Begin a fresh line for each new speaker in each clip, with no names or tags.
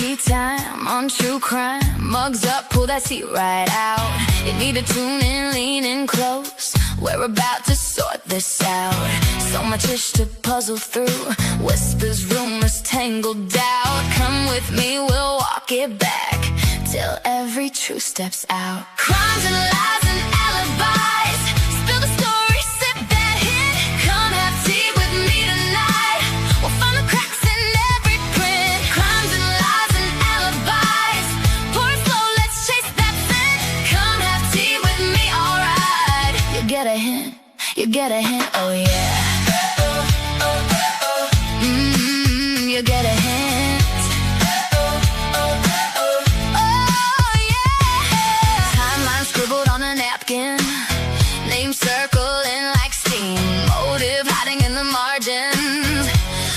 tea time on true crime. Mugs up, pull that seat right out. You need to tune in, lean in close. We're about to sort this out. So much ish to puzzle through. Whispers, rumors, tangled doubt. Come with me, we'll walk it back till every truth steps out. Crimes and lies and alibis. Spill the story, sip that hint. Come have tea with me tonight. We'll find the cracks in every print. Crimes and lies and alibis. Pour it slow, let's chase that scent. Come have tea with me, alright. You get a hint, you get a hint, oh yeah. You get a hint. Oh yeah. Timeline scribbled on a napkin. Name circling like steam. Motive hiding in the margins.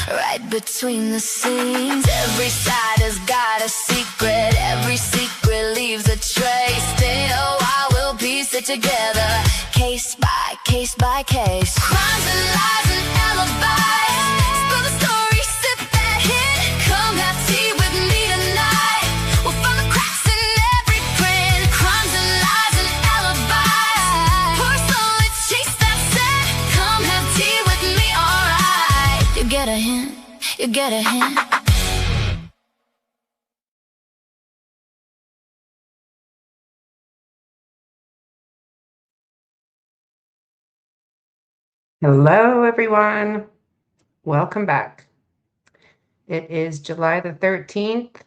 Right between the scenes. Every side has got a secret. Every secret leaves a trace. Stay a while, we'll piece it together. Case by case by case. Crimes and lies and alibis. Spill the story, sip that hint. Come have tea with me tonight. We'll find the cracks in every print. Crimes and lies and alibis. Pour slow, let's chase that scent. Come have tea with me, alright. You get a hint, you get a hint.
Hello, everyone. Welcome back. It is July the 13th.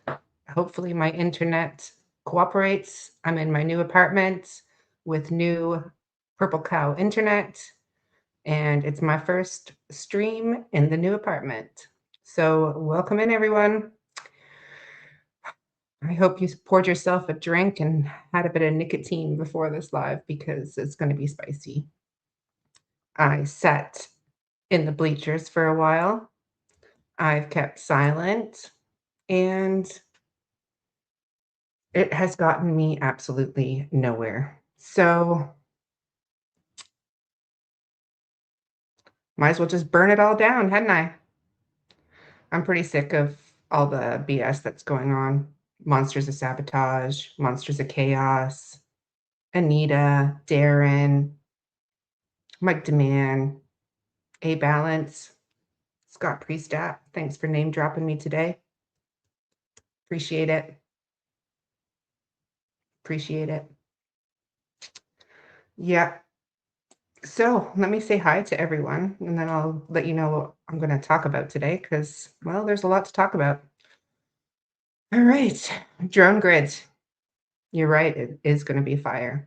Hopefully my internet cooperates. I'm in my new apartment with new Purple Cow internet, and it's my first stream in the new apartment. So welcome in, everyone. I hope you poured yourself a drink and had a bit of nicotine before this live because it's going to be spicy. I sat in the bleachers for a while. I've kept silent, and it has gotten me absolutely nowhere. So might as well just burn it all down, hadn't I? I'm pretty sick of all the BS that's going on. Monsters of Sabotage, Monsters of Chaos, Anita, Darren, Mike DeMann, A Balance, Scott Priestat. Thanks for name dropping me today. Appreciate it. Appreciate it. Yeah. So let me say hi to everyone, and then I'll let you know what I'm going to talk about today because, well, there's a lot to talk about. All right. Drone grid. You're right. It is going to be fire.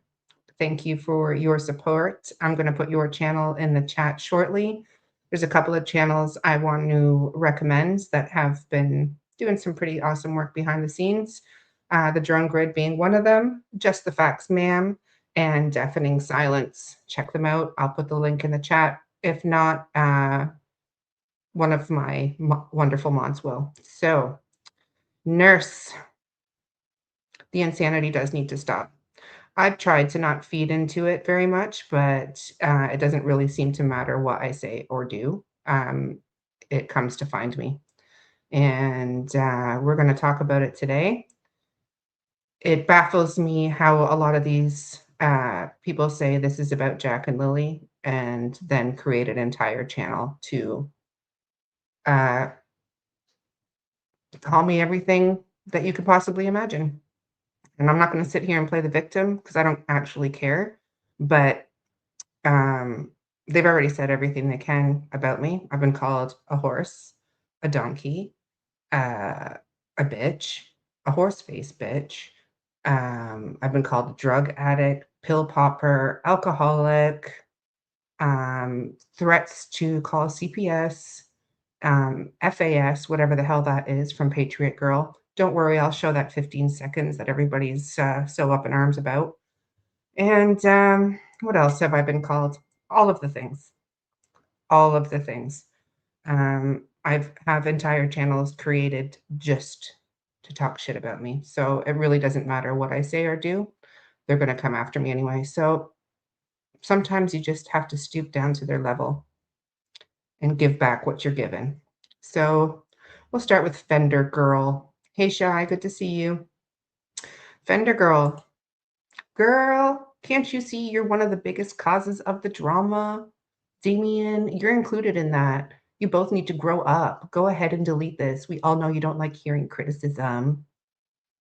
Thank you for your support. I'm going to put your channel in the chat shortly. There's a couple of channels I want to recommend that have been doing some pretty awesome work behind the scenes. The Drone Grid being one of them, Just the Facts Ma'am, and Deafening Silence. Check them out. I'll put the link in the chat. If not, one of my wonderful mods will. So, Nurse. The insanity does need to stop. I've tried to not feed into it very much, but it doesn't really seem to matter what I say or do. It comes to find me. And we're going to talk about it today. It baffles me how a lot of these people say this is about Jack and Lilly and then create an entire channel to call me everything that you could possibly imagine. And I'm not going to sit here and play the victim because I don't actually care. But they've already said everything they can about me. I've been called a horse, a donkey, a bitch, a horse face bitch. I've been called a drug addict, pill popper, alcoholic, threats to call CPS, FAS, whatever the hell that is from Patriot Girl. Don't worry, I'll show that 15 seconds that everybody's so up in arms about. And what else have I been called? All of the things. All of the things. I have entire channels created just to talk shit about me. So it really doesn't matter what I say or do. They're going to come after me anyway. So sometimes you just have to stoop down to their level and give back what you're given. So we'll start with Fender Girl. Hey, Shy, good to see you. Fender Girl. Girl, can't you see you're one of the biggest causes of the drama? Damien, you're included in that. You both need to grow up. Go ahead and delete this. We all know you don't like hearing criticism.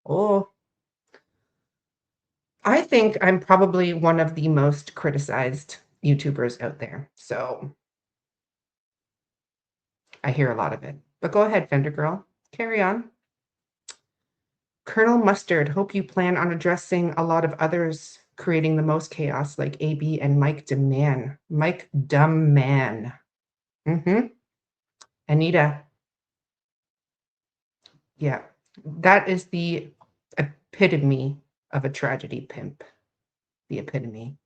Oh, I think I'm probably one of the most criticized YouTubers out there. So I hear a lot of it. But go ahead, Fender Girl. Carry on. Colonel Mustard, hope you plan on addressing a lot of others creating the most chaos, like AB and Mike Deman. Mike Dumbman. Anita. Yeah. That is the epitome of a tragedy pimp. The epitome.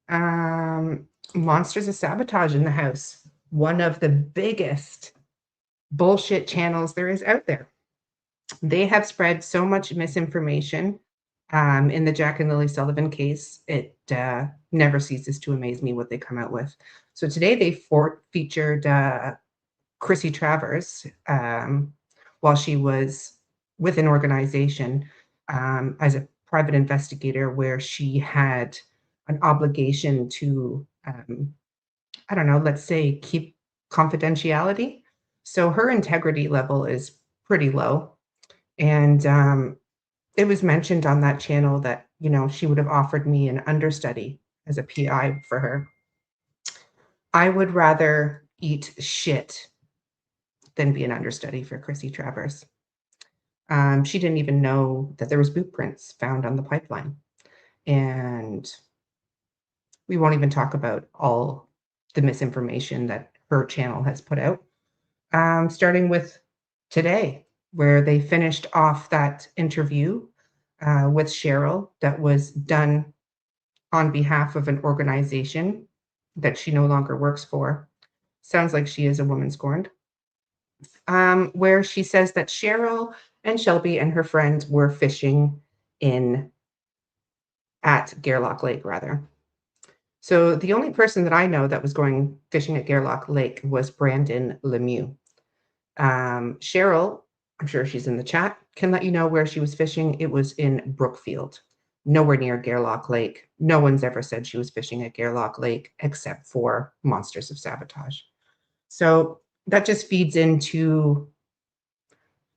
Monsters of Sabotage in the house. One of the biggest bullshit channels there is out there. They have spread so much misinformation in the Jack and Lily Sullivan case. It never ceases to amaze me what they come out with. So today they featured Chrissy Travers while she was with an organization as a private investigator where she had an obligation to, I don't know, let's say keep confidentiality. So her integrity level is pretty low. And it was mentioned on that channel that, you know, she would have offered me an understudy as a PI for her. I would rather eat shit than be an understudy for Chrissy Travers. She didn't even know that there was boot prints found on the pipeline. And we won't even talk about all the misinformation that her channel has put out. Starting with today, where they finished off that interview with Cheryl that was done on behalf of an organization that she no longer works for. Sounds like she is a woman scorned. Where she says that Cheryl and Shelby and her friends were fishing at Gairloch Lake, rather. So the only person that I know that was going fishing at Gairloch Lake was Brandon Lemieux. Cheryl, I'm sure she's in the chat, can let you know where she was fishing. It was in Brookfield, nowhere near Gairloch Lake. No one's ever said she was fishing at Gairloch Lake except for Monsters of Sabotage. So that just feeds into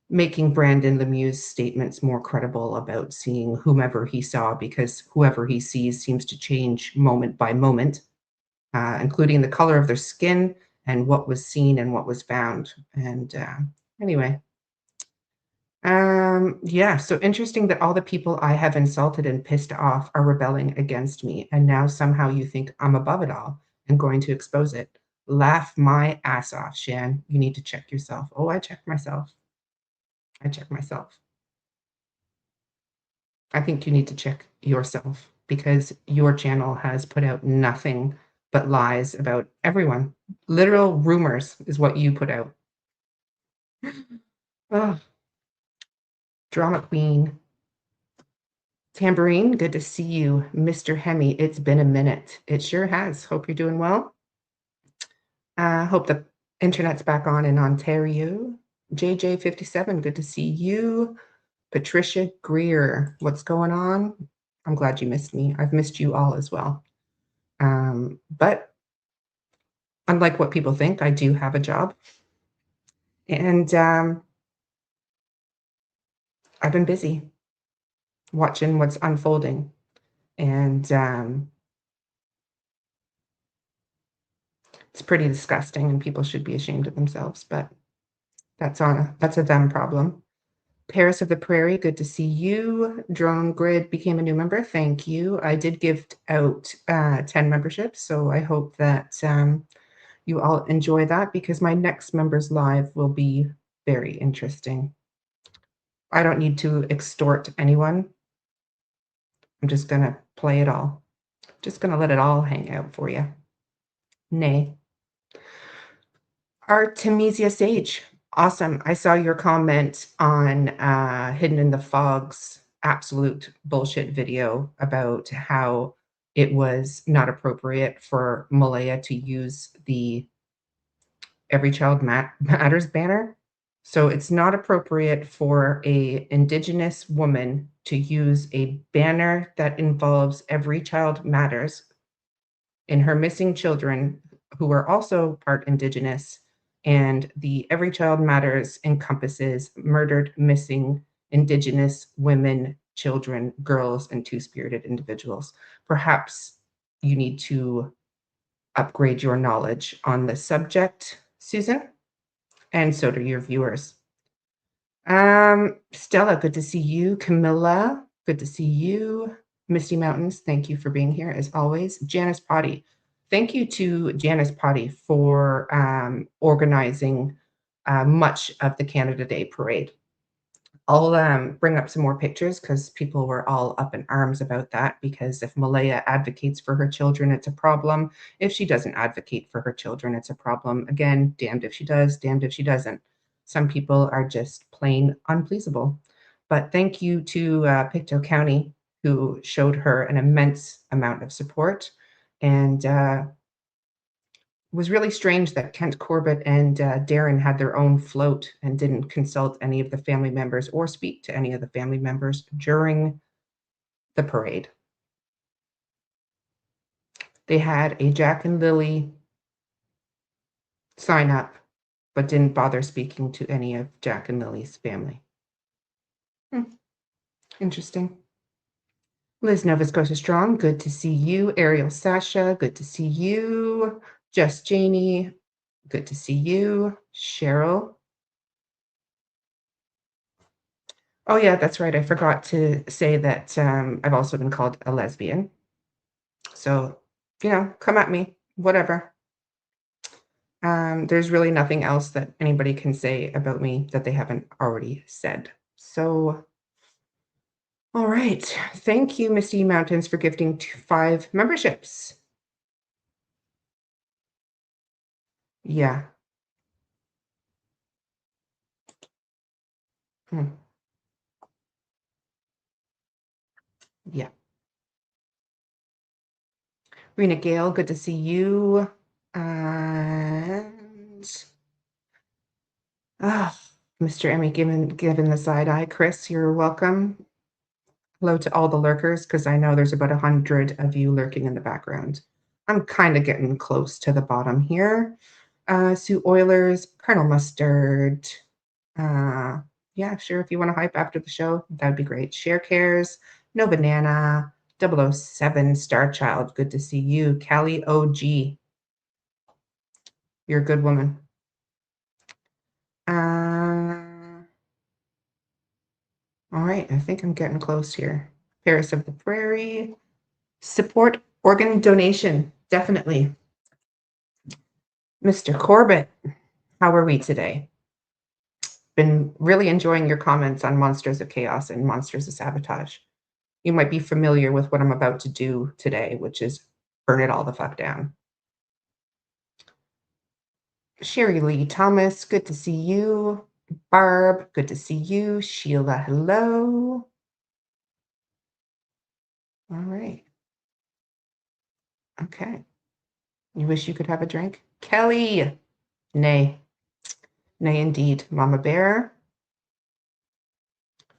making Brandon Lemieux's statements more credible about seeing whomever he saw, because whoever he sees seems to change moment by moment, including the color of their skin and what was seen and what was found. And anyway, yeah, so interesting that all the people I have insulted and pissed off are rebelling against me. And now somehow you think I'm above it all and going to expose it. Laugh my ass off, Shan. You need to check yourself. Oh, I check myself. I check myself. I think you need to check yourself because your channel has put out nothing but lies about everyone. Literal rumors is what you put out. Oh, drama queen. Tambourine, good to see you. Mr. Hemi, it's been a minute. It sure has. Hope you're doing well. Hope the internet's back on in Ontario. JJ57, good to see you. Patricia Greer, what's going on? I'm glad you missed me. I've missed you all as well. But unlike what people think, I do have a job. And I've been busy watching what's unfolding. And it's pretty disgusting and people should be ashamed of themselves, but that's a them problem. Paris of the Prairie, good to see you. Drone Grid became a new member. Thank you. I did give out 10 memberships, so I hope that you all enjoy that because my next members live will be very interesting. I don't need to extort anyone. I'm just going to play it all. Just going to let it all hang out for you. Nay. Artemisia Sage. Awesome. I saw your comment on Hidden in the Fog's absolute bullshit video about how it was not appropriate for Malaya to use the Every Child Matters banner. So it's not appropriate for a Indigenous woman to use a banner that involves Every Child Matters in her missing children who are also part Indigenous. And the Every Child Matters encompasses murdered, missing Indigenous women, children, girls, and two-spirited individuals. Perhaps you need to upgrade your knowledge on this subject, Susan, and so do your viewers. Stella, good to see you. Camilla, good to see you. Misty Mountains, thank you for being here as always. Janice Potty, thank you to Janice Potty for organizing much of the Canada Day parade. I'll bring up some more pictures because people were all up in arms about that, because if Malaya advocates for her children, it's a problem. If she doesn't advocate for her children, it's a problem. Again, damned if she does, damned if she doesn't. Some people are just plain unpleasable. But thank you to Pictou County, who showed her an immense amount of support. And was really strange that Kent Corbett and Darren had their own float and didn't consult any of the family members or speak to any of the family members during the parade. They had a Jack and Lilly sign up, but didn't bother speaking to any of Jack and Lily's family. Interesting. Liz Nova Scotia Strong, good to see you. Ariel Sasha, good to see you. Just Janie, good to see you. Cheryl. Oh, yeah, that's right. I forgot to say that I've also been called a lesbian. So, come at me, whatever. There's really nothing else that anybody can say about me that they haven't already said. So, all right. Thank you, Misty Mountains, for gifting 5 memberships. Yeah. Yeah. Rena Gale, good to see you. And Mr. Emmy given the side eye. Chris, you're welcome. Hello to all the lurkers, because I know there's about 100 of you lurking in the background. I'm kind of getting close to the bottom here. Sue Oilers, Colonel Mustard. Yeah, sure, if you want to hype after the show, that'd be great. Share Cares, No Banana, 007 Star Child, good to see you. Callie OG, you're a good woman. All right, I think I'm getting close here. Paris of the Prairie. Support organ donation, definitely. Mr. Corbett, how are we today? Been really enjoying your comments on Monsters of Chaos and Monsters of Sabotage. You might be familiar with what I'm about to do today, which is burn it all the fuck down. Sherry Lee Thomas, good to see you. Barb, good to see you. Sheila, hello. All right. Okay. You wish you could have a drink? Kelly, nay. Nay, indeed. Mama Bear.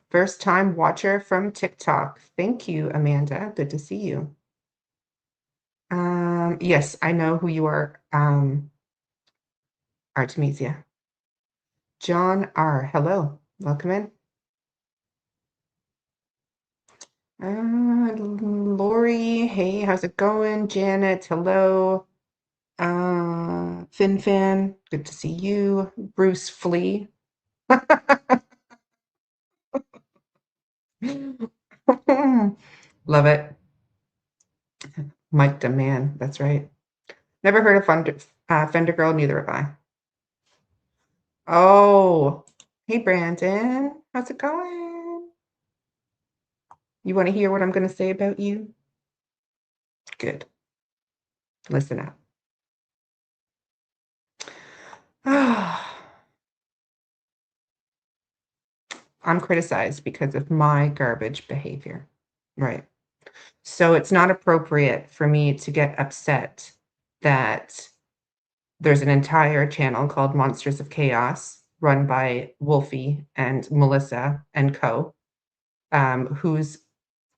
First time watcher from TikTok. Thank you, Amanda. Good to see you. Yes, I know who you are, Artemisia. John R. Hello. Welcome in. Lori, hey, how's it going? Janet, hello. Fin Fin, good to see you. Bruce Flea. Love it. Mike Demand, that's right. Never heard of Fender Girl, neither have I. Oh, hey Brandon, how's it going? You want to hear what I'm going to say about you? Good. Listen up. I'm criticized because of my garbage behavior, right? So it's not appropriate for me to get upset that there's an entire channel called Monsters of Chaos run by Wolfie and Melissa and co, whose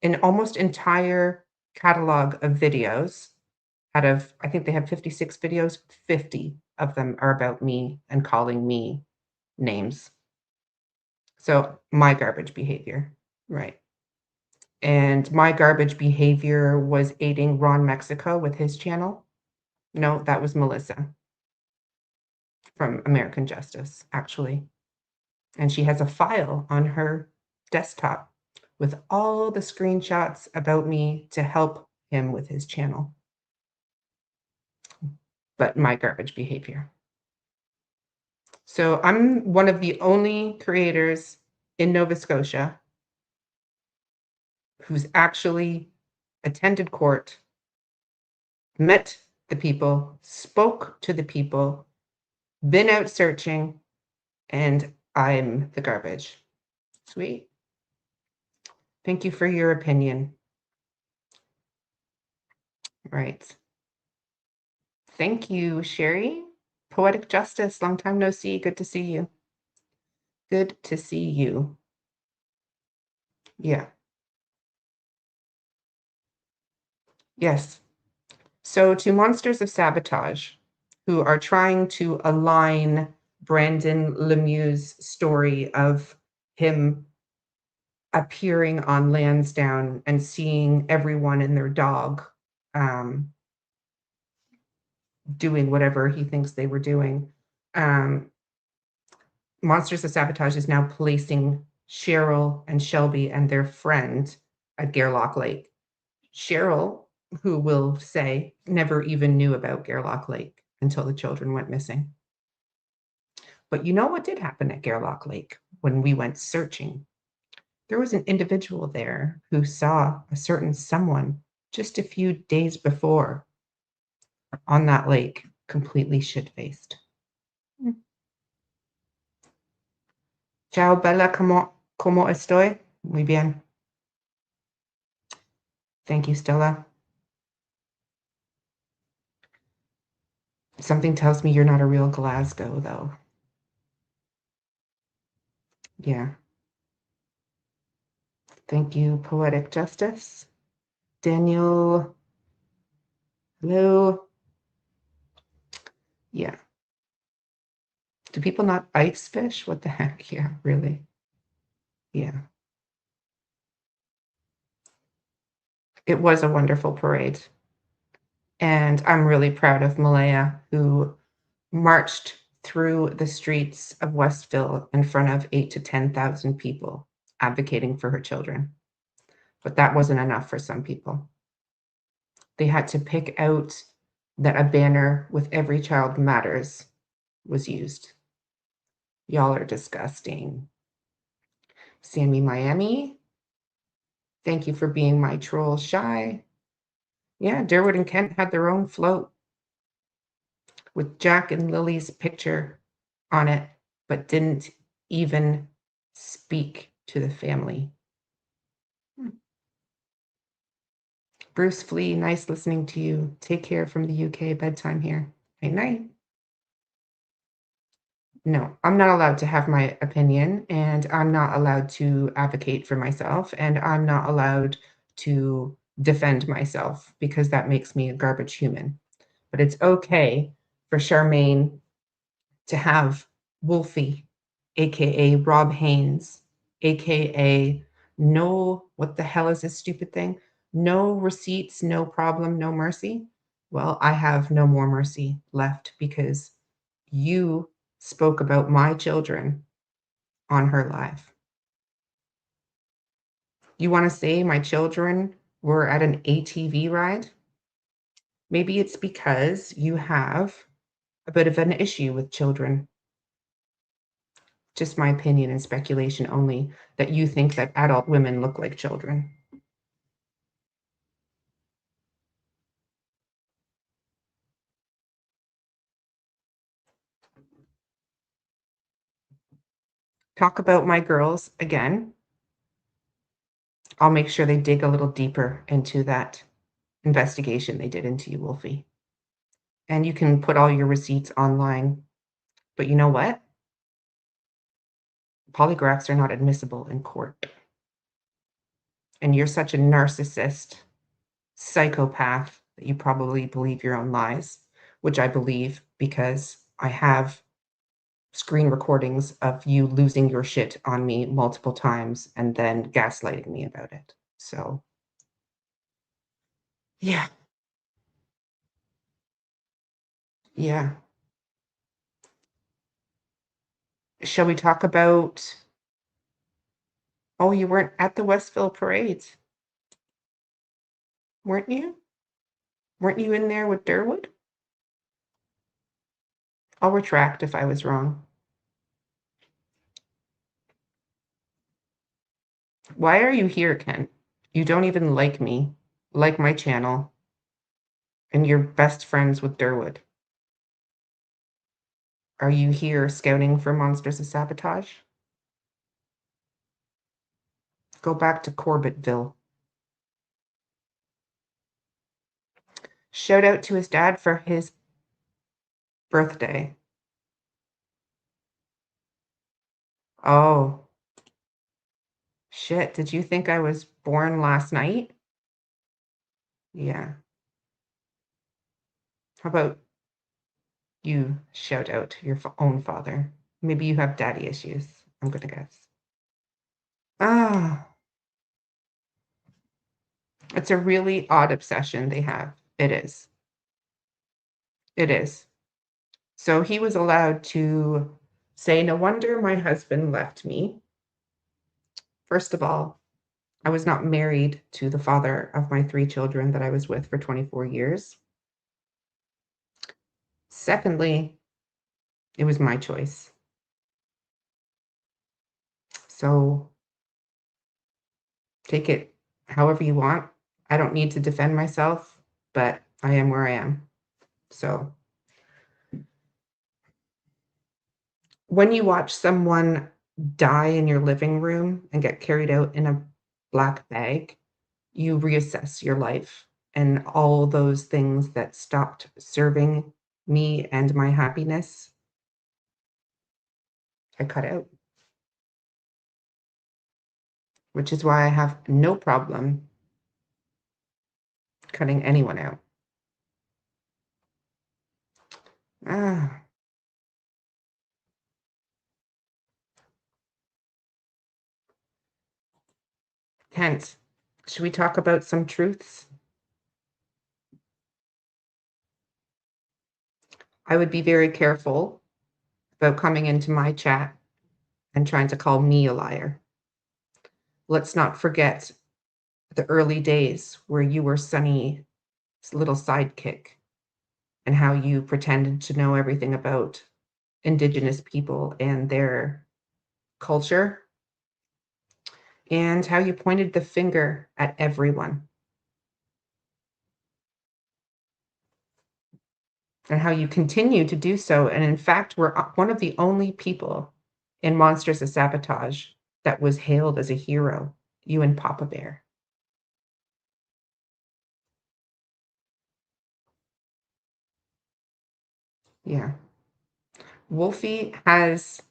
an almost entire catalog of videos out of, I think they have 56 videos, 50 of them are about me and calling me names. So my garbage behavior, right? And my garbage behavior was aiding Ron Mexico with his channel. No, that was Melissa from American Justice, actually. And she has a file on her desktop with all the screenshots about me to help him with his channel. But my garbage behavior. So I'm one of the only creators in Nova Scotia who's actually attended court, met the people, spoke to the people, been out searching, and I'm the garbage. Sweet. Thank you for your opinion. Right. Thank you, Sherry. Poetic Justice, long time no see. Good to see you. Good to see you. Yeah. Yes. So to Monsters of Sabotage, who are trying to align Brandon Lemieux's story of him appearing on Lansdowne and seeing everyone and their dog doing whatever he thinks they were doing. Monsters of Sabotage is now placing Cheryl and Shelby and their friend at Gairloch Lake. Cheryl, who will say, never even knew about Gairloch Lake until the children went missing. But you know what did happen at Gairloch Lake when we went searching? There was an individual there who saw a certain someone just a few days before on that lake, completely shit-faced. Ciao, Bella, ¿cómo estoy? Muy bien. Thank you, Stella. Something tells me you're not a real Glasgow, though. Yeah. Thank you, Poetic Justice. Daniel, hello. Yeah. Do people not ice fish? What the heck? Yeah, really. Yeah. It was a wonderful parade. And I'm really proud of Malaya, who marched through the streets of Westville in front of 8,000 to 10,000 people advocating for her children. But that wasn't enough for some people. They had to pick out that a banner with "Every Child Matters" was used. Y'all are disgusting. Sammy Miami, thank you for being my troll shy. Yeah, Durwood and Kent had their own float with Jack and Lily's picture on it, but didn't even speak to the family. Bruce Flea, nice listening to you. Take care from the UK, bedtime here. Night night. No, I'm not allowed to have my opinion, and I'm not allowed to advocate for myself, and I'm not allowed to defend myself because that makes me a garbage human. But it's okay for Charmaine to have Wolfie, aka Rob Haynes, aka no, what the hell is this stupid thing? No receipts, no problem, no mercy. Well, I have no more mercy left because you spoke about my children on her live. You want to say my children were at an ATV ride? Maybe it's because you have a bit of an issue with children. Just my opinion and speculation only, that you think that adult women look like children. Talk about my girls again. I'll make sure they dig a little deeper into that investigation they did into you, Wolfie. And you can put all your receipts online. But you know what? Polygraphs are not admissible in court. And you're such a narcissist, psychopath that you probably believe your own lies, which I believe because I have screen recordings of you losing your shit on me multiple times and then gaslighting me about it. So, yeah, yeah. Shall we talk about? Oh, you weren't at the Westville parades, weren't you? Weren't you in there with Durwood? I'll retract if I was wrong. Why are you here, Ken? You don't even like me, like my channel, and you're best friends with Durwood. Are you here scouting for monsters of sabotage? Go back to Corbettville. Shout out to his dad for his birthday. Oh, shit. Did you think I was born last night? Yeah. How about you shout out your own father? Maybe you have daddy issues, I'm going to guess. Ah, it's a really odd obsession they have. It is. It is. So he was allowed to say, no wonder my husband left me. First of all, I was not married to the father of my 3 children that I was with for 24 years. Secondly, it was my choice. So take it however you want. I don't need to defend myself, but I am where I am. So when you watch someone die in your living room and get carried out in a black bag, you reassess your life and all those things that stopped serving me and my happiness, I cut out, which is why I have no problem cutting anyone out. Ah, Kent, should we talk about some truths? I would be very careful about coming into my chat and trying to call me a liar. Let's not forget the early days where you were Sunny's little sidekick and how you pretended to know everything about Indigenous people and their culture, and how you pointed the finger at everyone, and how you continue to do so. And in fact, we're one of the only people in Monsters of Sabotage that was hailed as a hero, you and Papa Bear. Yeah. Wolfie has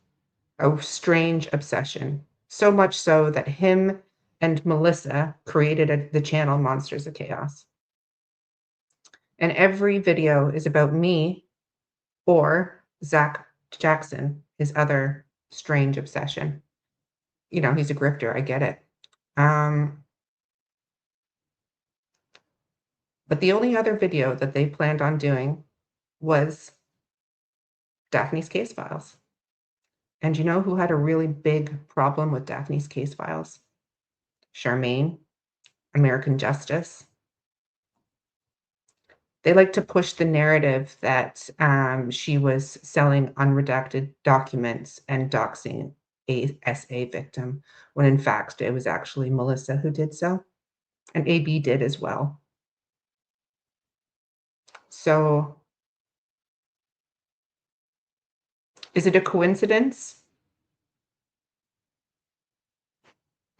a strange obsession, so much so that him and Melissa created the channel Monsters of Chaos. And every video is about me or Zach Jackson, his other strange obsession. You know, he's a grifter, I get it. But the only other video that they planned on doing was Daphne's Case Files. And you know who had a really big problem with Daphne's Case Files? Charmaine, American Justice. They like to push the narrative that she was selling unredacted documents and doxing a SA victim, when in fact it was actually Melissa who did so, and AB did as well. So is it a coincidence?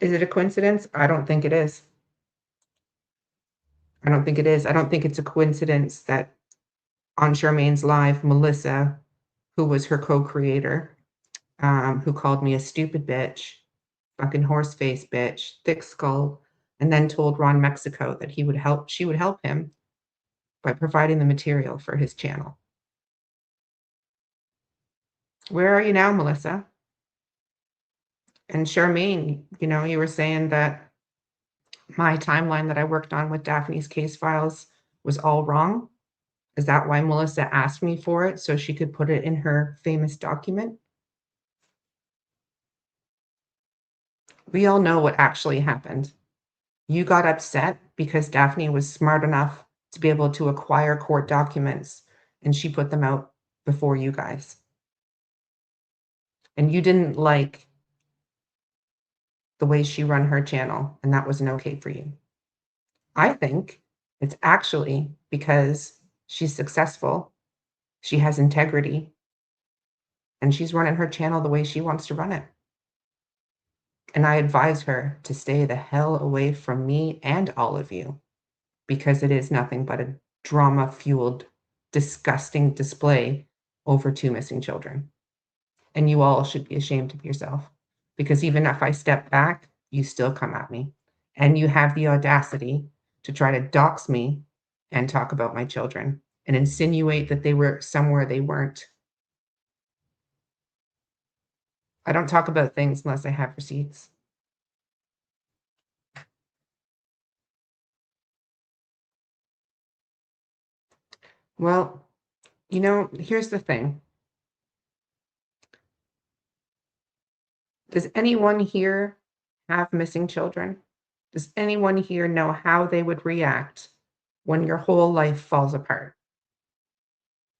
Is it a coincidence? I don't think it is. I don't think it is. I don't think it's a coincidence that on Charmaine's live, Melissa, who was her co-creator, who called me a stupid bitch, fucking horse face bitch, thick skull, and then told Ron Mexico that she would help him by providing the material for his channel. Where are you now, Melissa? And Charmaine, you were saying that my timeline that I worked on with Daphne's case files was all wrong. Is that why Melissa asked me for it so she could put it in her famous document? We all know what actually happened. You got upset because Daphne was smart enough to be able to acquire court documents, and she put them out before you guys. And you didn't like the way she run her channel, and that wasn't okay for you. I think it's actually because she's successful, she has integrity, and she's running her channel the way she wants to run it. And I advise her to stay the hell away from me and all of you, because it is nothing but a drama-fueled, disgusting display over two missing children. And you all should be ashamed of yourself, because even if I step back, you still come at me. And you have the audacity to try to dox me and talk about my children and insinuate that they were somewhere they weren't. I don't talk about things unless I have receipts. Well, here's the thing. Does anyone here have missing children? Does anyone here know how they would react when your whole life falls apart?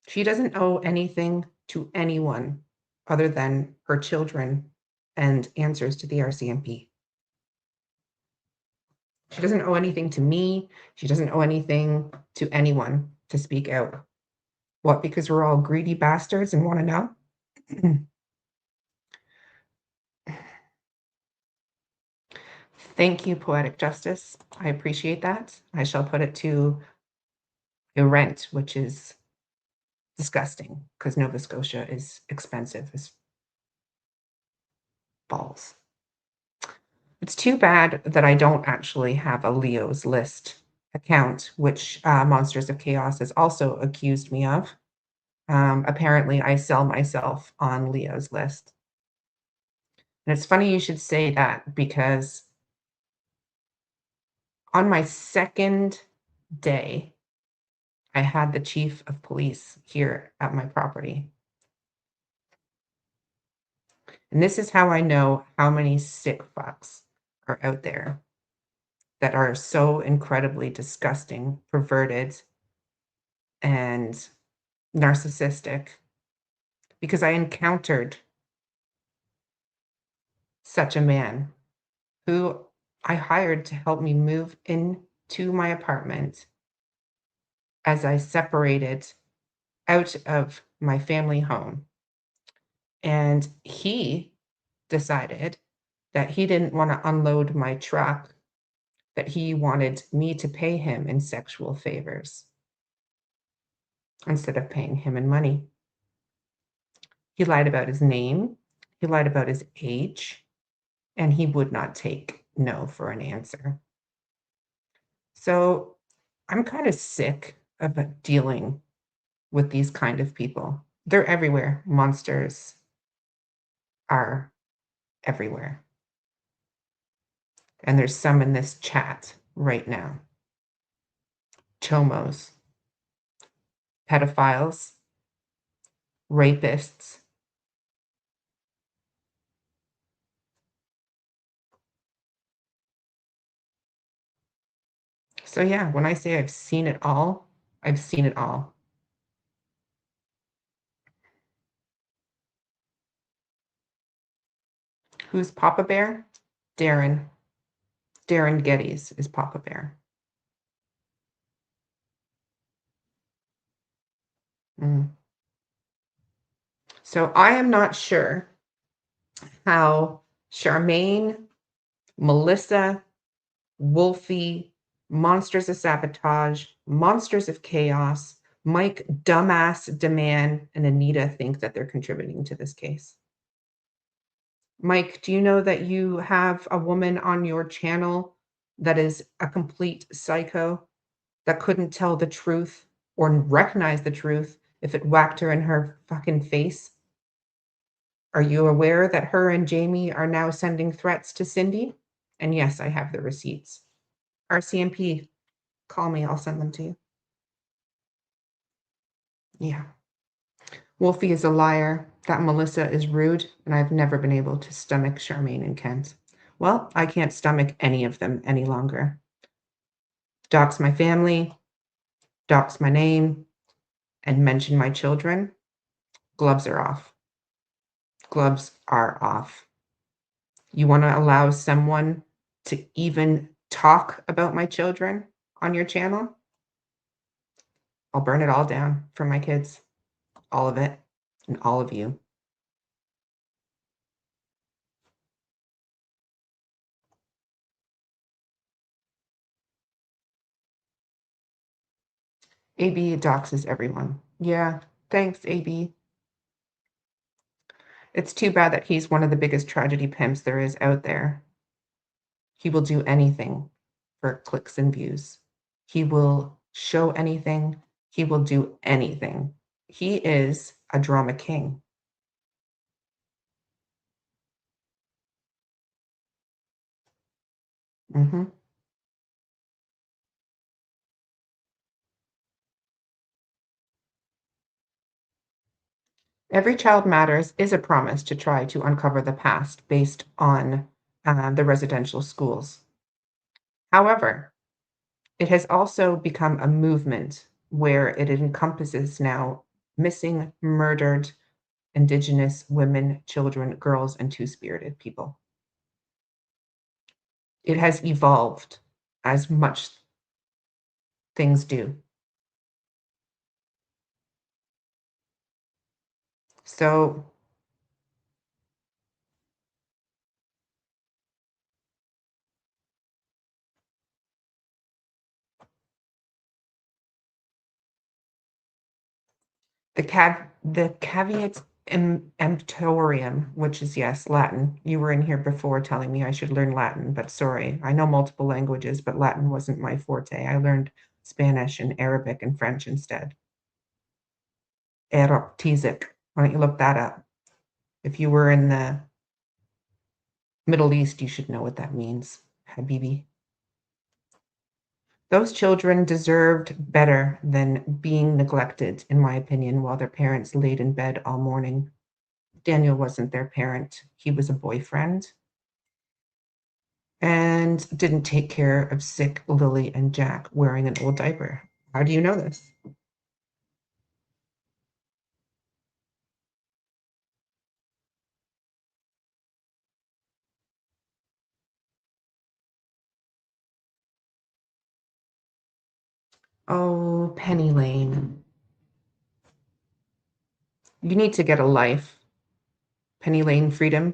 She doesn't owe anything to anyone other than her children and answers to the RCMP. She doesn't owe anything to me. She doesn't owe anything to anyone to speak out. What, because we're all greedy bastards and want to know? Thank you, Poetic Justice. I appreciate that. I shall put it to a rent, which is disgusting because Nova Scotia is expensive as balls. It's too bad that I don't actually have a Leo's List account, which Monsters of Chaos has also accused me of. Apparently, I sell myself on Leo's List. And it's funny you should say that, because on my second day, I had the chief of police here at my property. And this is how I know how many sick fucks are out there that are so incredibly disgusting, perverted, and narcissistic, because I encountered such a man who I hired to help me move into my apartment as I separated out of my family home. And he decided that he didn't want to unload my truck, that he wanted me to pay him in sexual favors instead of paying him in money. He lied about his name, he lied about his age, and he would not take no for an answer. So I'm kind of sick of dealing with these kind of people. They're everywhere. Monsters are everywhere. And there's some in this chat right now. Chomos, pedophiles, rapists. So yeah, when I say I've seen it all, I've seen it all. Who's Papa Bear? Darren. Darren Geddes is Papa Bear. So I am not sure how Charmaine, Melissa, Wolfie, Monsters of Sabotage, Monsters of Chaos, Mike, Dumbass Demand, and Anita think that they're contributing to this case. Mike, do you know that you have a woman on your channel that is a complete psycho that couldn't tell the truth or recognize the truth if it whacked her in her fucking face? Are you aware that her and Jamie are now sending threats to Cindy? And yes, I have the receipts. RCMP, call me, I'll send them to you. Yeah. Wolfie is a liar. That Melissa is rude, and I've never been able to stomach Charmaine and Kent. Well, I can't stomach any of them any longer. Dox my family, dox my name, and mention my children. Gloves are off. Gloves are off. You want to allow someone to even talk about my children on your channel? I'll burn it all down for my kids. All of it. And all of you. AB doxes everyone. Yeah, thanks, AB. It's too bad that he's one of the biggest tragedy pimps there is out there. He will do anything for clicks and views. He will show anything. He will do anything. He is a drama king. Mhm. Every Child Matters is a promise to try to uncover the past based on the residential schools. However, it has also become a movement where it encompasses now missing, murdered Indigenous women, children, girls, and two-spirited people. It has evolved as much things do. So the caveat emptorium, which is, yes, Latin. You were in here before telling me I should learn Latin, but sorry, I know multiple languages, but Latin wasn't my forte. I learned Spanish and Arabic and French instead. Eroptizik. Why don't you look that up? If you were in the Middle East, you should know what that means, Habibi. Those children deserved better than being neglected, in my opinion, while their parents laid in bed all morning. Daniel wasn't their parent. He was a boyfriend and didn't take care of sick Lily and Jack wearing an old diaper. How do you know this? Oh, Penny Lane. You need to get a life. Penny Lane Freedom,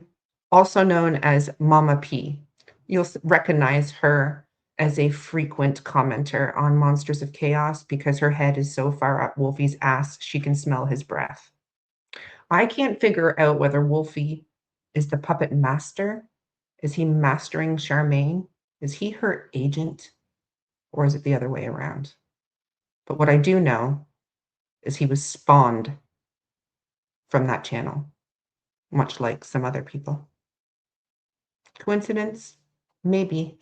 also known as Mama P. You'll recognize her as a frequent commenter on Monsters of Chaos because her head is so far up Wolfie's ass she can smell his breath. I can't figure out whether Wolfie is the puppet master. Is he mastering Charmaine? Is he her agent? Or is it the other way around? But what I do know is he was spawned from that channel, much like some other people. Coincidence? Maybe.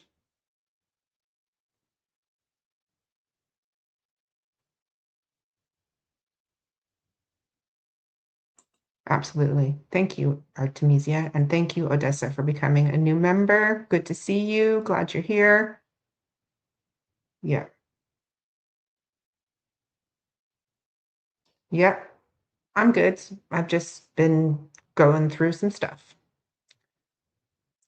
Absolutely. Thank you, Artemisia, and thank you, Odessa, for becoming a new member. Good to see you. Glad you're here. Yeah. Yep. I'm good. I've just been going through some stuff.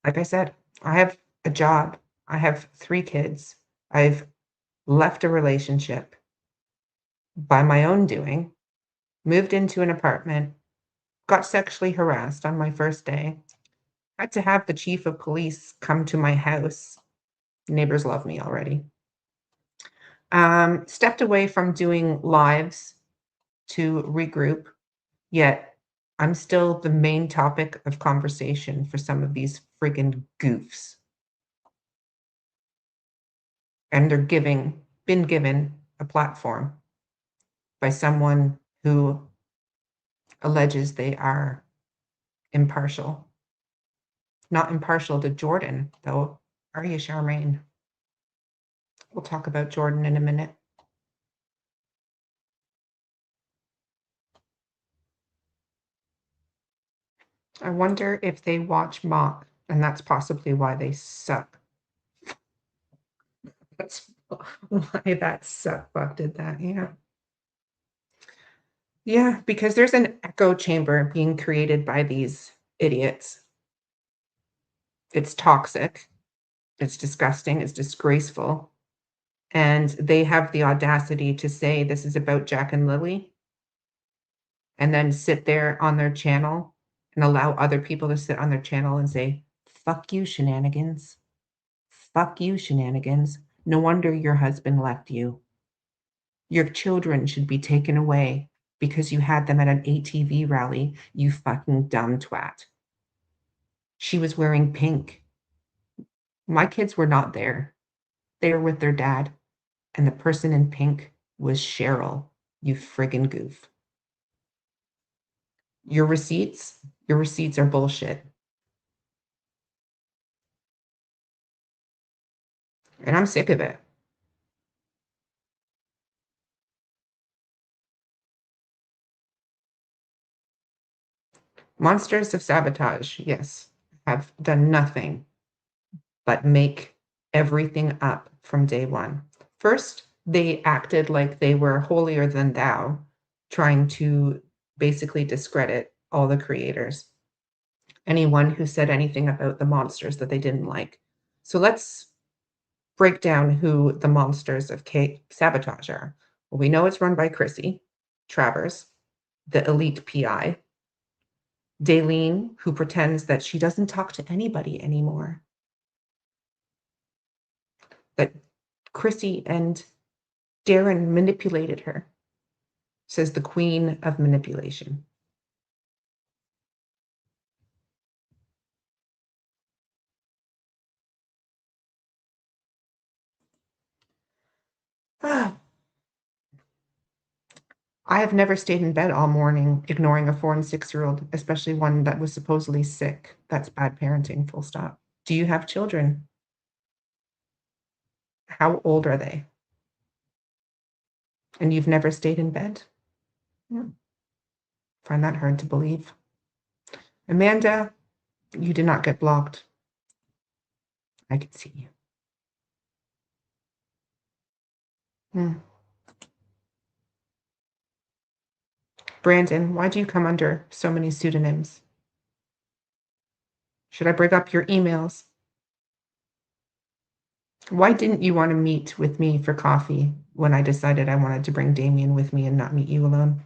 Like I said, I have a job. I have 3 kids. I've left a relationship by my own doing, moved into an apartment, got sexually harassed on my first day, had to have the chief of police come to my house. Neighbors love me already. Stepped away from doing lives to regroup, yet I'm still the main topic of conversation for some of these friggin' goofs. And they're been given a platform by someone who alleges they are impartial. Not impartial to Jordan, though, are you, Charmaine? We'll talk about Jordan in a minute. I wonder if they watch Mock, and that's possibly why they suck. That's why that suckbot did that, yeah. Yeah, because there's an echo chamber being created by these idiots. It's toxic, it's disgusting, it's disgraceful, and they have the audacity to say this is about Jack and Lilly, and then sit there on their channel and allow other people to sit on their channel and say, "Fuck you, shenanigans. Fuck you, shenanigans. No wonder your husband left you. Your children should be taken away because you had them at an ATV rally, you fucking dumb twat. She was wearing pink. My kids were not there. They were with their dad, and the person in pink was Cheryl, you friggin' goof. Your receipts are bullshit. And I'm sick of it. Monsters of sabotage, yes, have done nothing but make everything up from day one. First, they acted like they were holier than thou, trying to basically discredit all the creators, anyone who said anything about the monsters that they didn't like. So let's break down who the monsters of sabotage are. Well, we know it's run by Chrissy Travers, the elite PI, Daleen, who pretends that she doesn't talk to anybody anymore, that Chrissy and Darren manipulated her, says the queen of manipulation. I have never stayed in bed all morning ignoring a 4 and 6-year-old, especially one that was supposedly sick. That's bad parenting, full stop. Do you have children? How old are they? And you've never stayed in bed? Yeah. Find that hard to believe. Amanda, you did not get blocked. I can see you. Hmm. Brandon, why do you come under so many pseudonyms? Should I bring up your emails? Why didn't you want to meet with me for coffee when I decided I wanted to bring Damien with me and not meet you alone?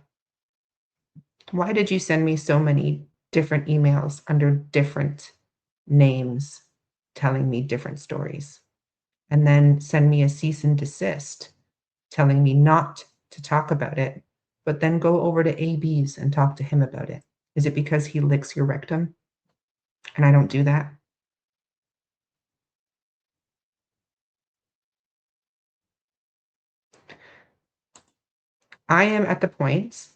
Why did you send me so many different emails under different names telling me different stories? And then send me a cease and desist telling me not to talk about it, but then go over to AB's and talk to him about it? Is it because he licks your rectum and I don't do that? I am at the point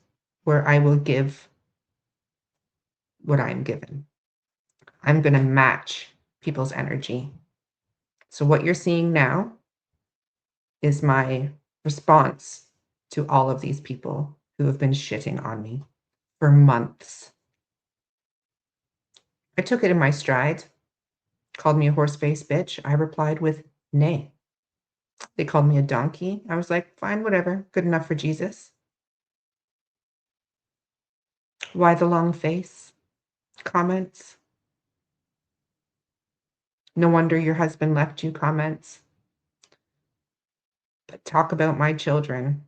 where I will give what I'm given. I'm going to match people's energy. So what you're seeing now is my response to all of these people who have been shitting on me for months. I took it in my stride, called me a horse-faced bitch. I replied with nay. They called me a donkey. I was like, fine, whatever, good enough for Jesus. Why the long face? Comments. No wonder your husband left you, comments. But talk about my children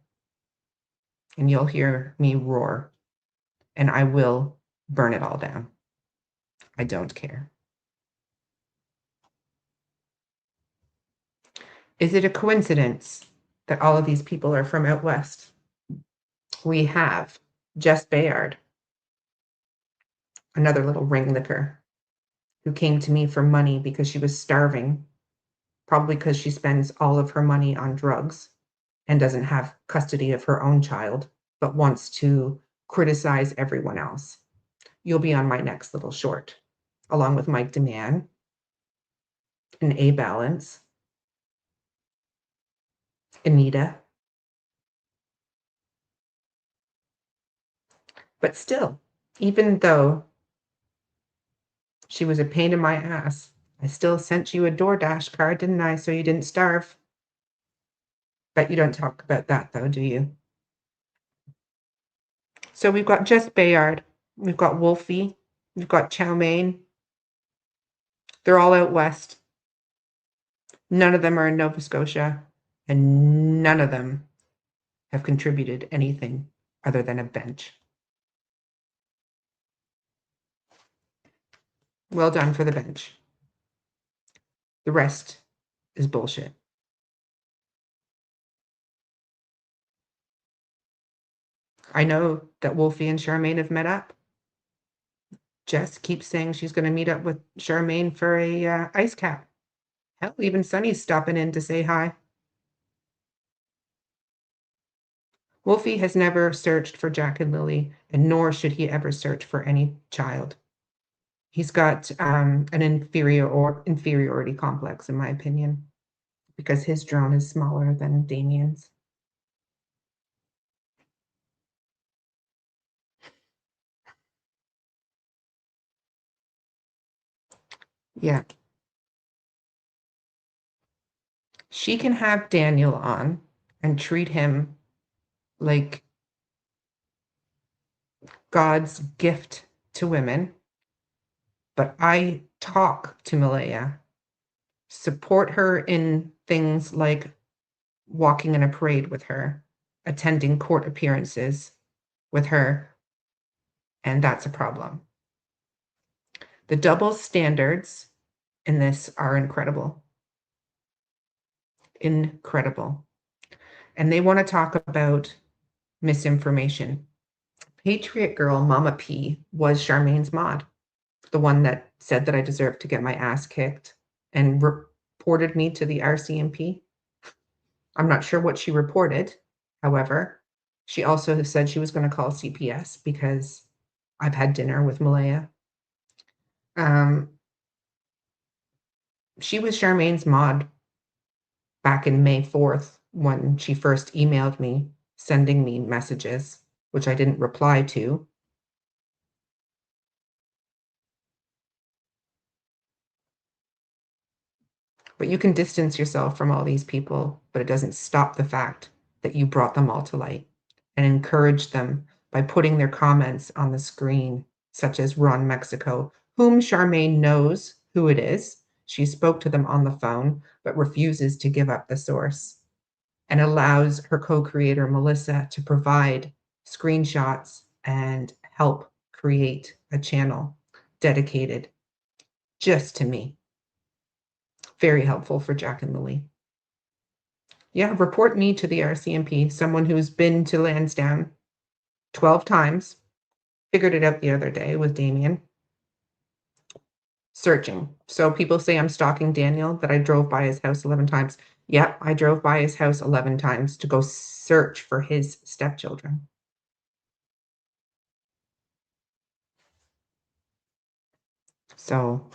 and you'll hear me roar, and I will burn it all down. I don't care. Is it a coincidence that all of these people are from out west? We have Jess Bayard, another little ring licker who came to me for money because she was starving, probably because she spends all of her money on drugs and doesn't have custody of her own child, but wants to criticize everyone else. You'll be on my next little short, along with Mike DeMann and A Balance, Anita. But still, even though she was a pain in my ass, I still sent you a DoorDash card, didn't I? So you didn't starve. Bet you don't talk about that though, do you? So we've got Jess Bayard, we've got Wolfie, we've got Chow Mein. They're all out west. None of them are in Nova Scotia, and none of them have contributed anything other than a bench. Well done for the bench. The rest is bullshit. I know that Wolfie and Charmaine have met up. Jess keeps saying she's going to meet up with Charmaine for a ice cap. Hell, even Sunny's stopping in to say hi. Wolfie has never searched for Jack and Lilly, and nor should he ever search for any child. He's got an inferiority complex, in my opinion, because his drone is smaller than Damien's. Yeah. She can have Daniel on and treat him like God's gift to women. But I talk to Malaya, support her in things like walking in a parade with her, attending court appearances with her, and that's a problem. The double standards in this are incredible. Incredible. And they want to talk about misinformation. Patriot Girl Mama P was Charmaine's mod, the one that said that I deserved to get my ass kicked and reported me to the RCMP. I'm not sure what she reported. However, she also said she was going to call CPS because I've had dinner with Malaya. She was Charmaine's mod back in May 4th when she first emailed me, sending me messages, which I didn't reply to. But you can distance yourself from all these people, but it doesn't stop the fact that you brought them all to light and encouraged them by putting their comments on the screen, such as Ron Mexico, whom Charmaine knows who it is. She spoke to them on the phone, but refuses to give up the source and allows her co-creator, Melissa, to provide screenshots and help create a channel dedicated just to me. Very helpful for Jack and Lilly. Yeah, report me to the RCMP, someone who's been to Lansdowne 12 times, figured it out the other day with Damien. Searching. So people say I'm stalking Daniel, that I drove by his house 11 times. Yep, I drove by his house 11 times to go search for his stepchildren. So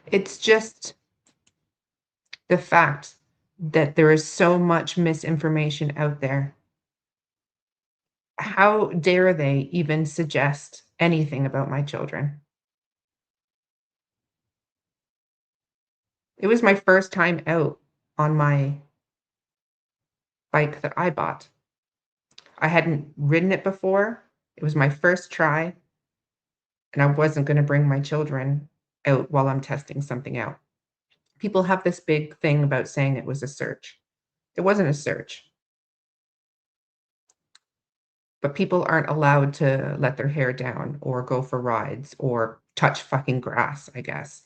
it's just the fact that there is so much misinformation out there. How dare they even suggest anything about my children? It was my first time out on my bike that I bought. I hadn't ridden it before. It was my first try, and I wasn't going to bring my children out while I'm testing something out. People have this big thing about saying it was a search. It wasn't a search. But people aren't allowed to let their hair down or go for rides or touch fucking grass, I guess.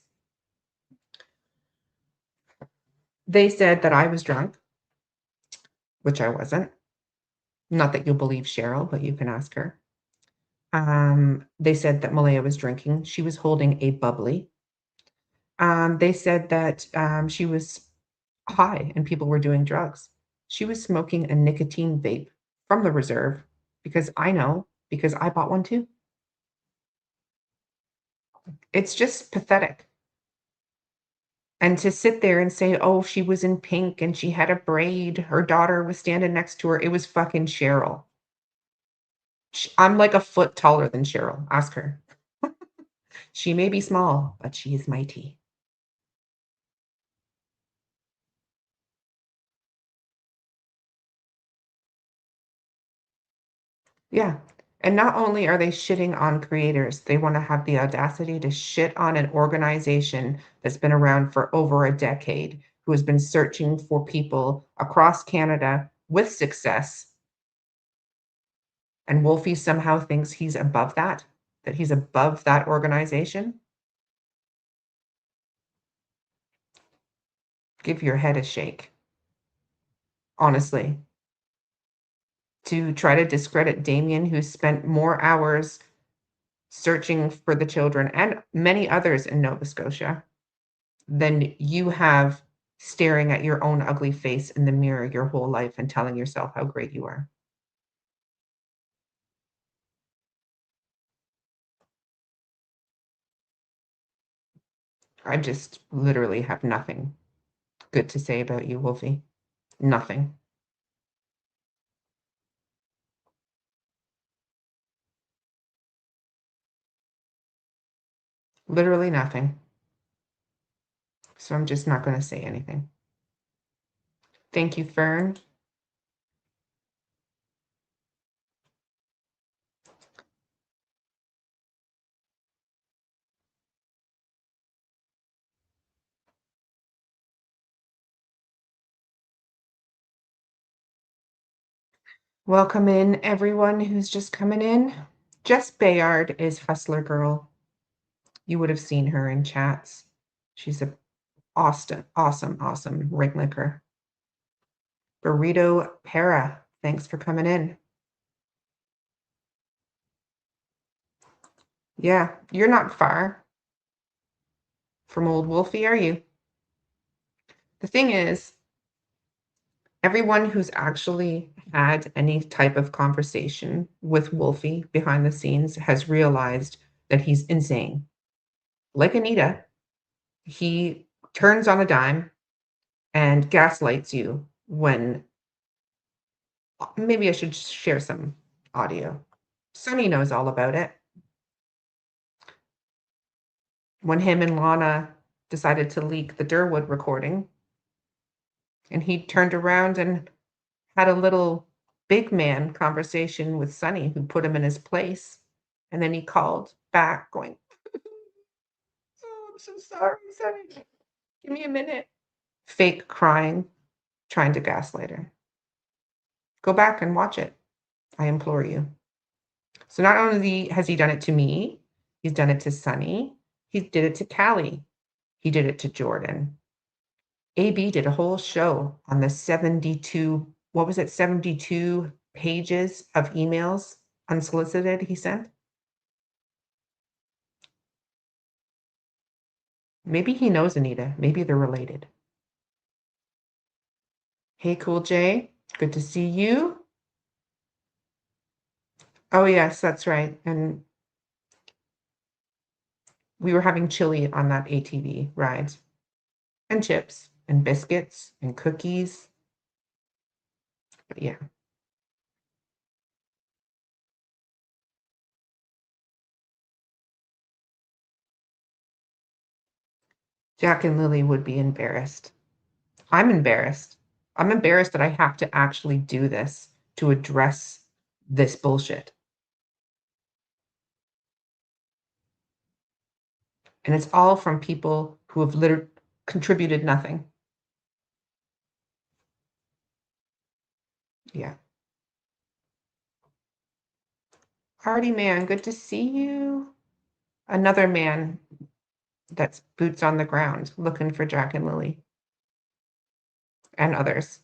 They said that I was drunk, which I wasn't. Not that you'll believe Cheryl, but you can ask her. They said that Malaya was drinking. She was holding a bubbly. They said that she was high and people were doing drugs. She was smoking a nicotine vape from the reserve because I know, because I bought one too. It's just pathetic. And to sit there and say, oh, she was in pink and she had a braid, her daughter was standing next to her. It was fucking Cheryl. I'm like a foot taller than Cheryl. Ask her. She may be small, but she is mighty. Yeah. And not only are they shitting on creators, they want to have the audacity to shit on an organization that's been around for over a decade, who has been searching for people across Canada with success. And Wolfie somehow thinks he's above that he's above that organization. Give your head a shake, honestly. To try to discredit Damien, who spent more hours searching for the children and many others in Nova Scotia than you have staring at your own ugly face in the mirror your whole life and telling yourself how great you are. I just literally have nothing good to say about you, Wolfie. Nothing. Literally nothing. So I'm just not going to say anything. Thank you, Fern. Welcome in everyone who's just coming in. Jess Bayard is Hustler Girl. You would have seen her in chats. She's a awesome ring licker. Burrito Para, thanks for coming in. Yeah, you're not far from old Wolfie, are you? The thing is, everyone who's actually had any type of conversation with Wolfie behind the scenes has realized that he's insane. Like Anita, he turns on a dime and gaslights you when maybe I should share some audio. Sonny knows all about it. When him and Lana decided to leak the Durwood recording, and he turned around and had a little big man conversation with Sonny, who put him in his place. And then he called back going, oh, I'm so sorry, Sonny. Give me a minute. Fake crying, trying to gaslight her. Go back and watch it. I implore you. So not only has he done it to me, he's done it to Sonny. He did it to Callie. He did it to Jordan. AB did a whole show on the 72, what was it, 72 pages of emails unsolicited he sent. Maybe he knows Anita. Maybe they're related. Hey, Cool J. Good to see you. Oh, yes, that's right. And we were having chili on that ATV ride, and chips and biscuits and cookies. But yeah. Jack and Lily would be embarrassed. I'm embarrassed. I'm embarrassed that I have to actually do this to address this bullshit. And it's all from people who have literally contributed nothing. Yeah. Hardy man, good to see you. Another man that's boots on the ground looking for Jack and Lily and others.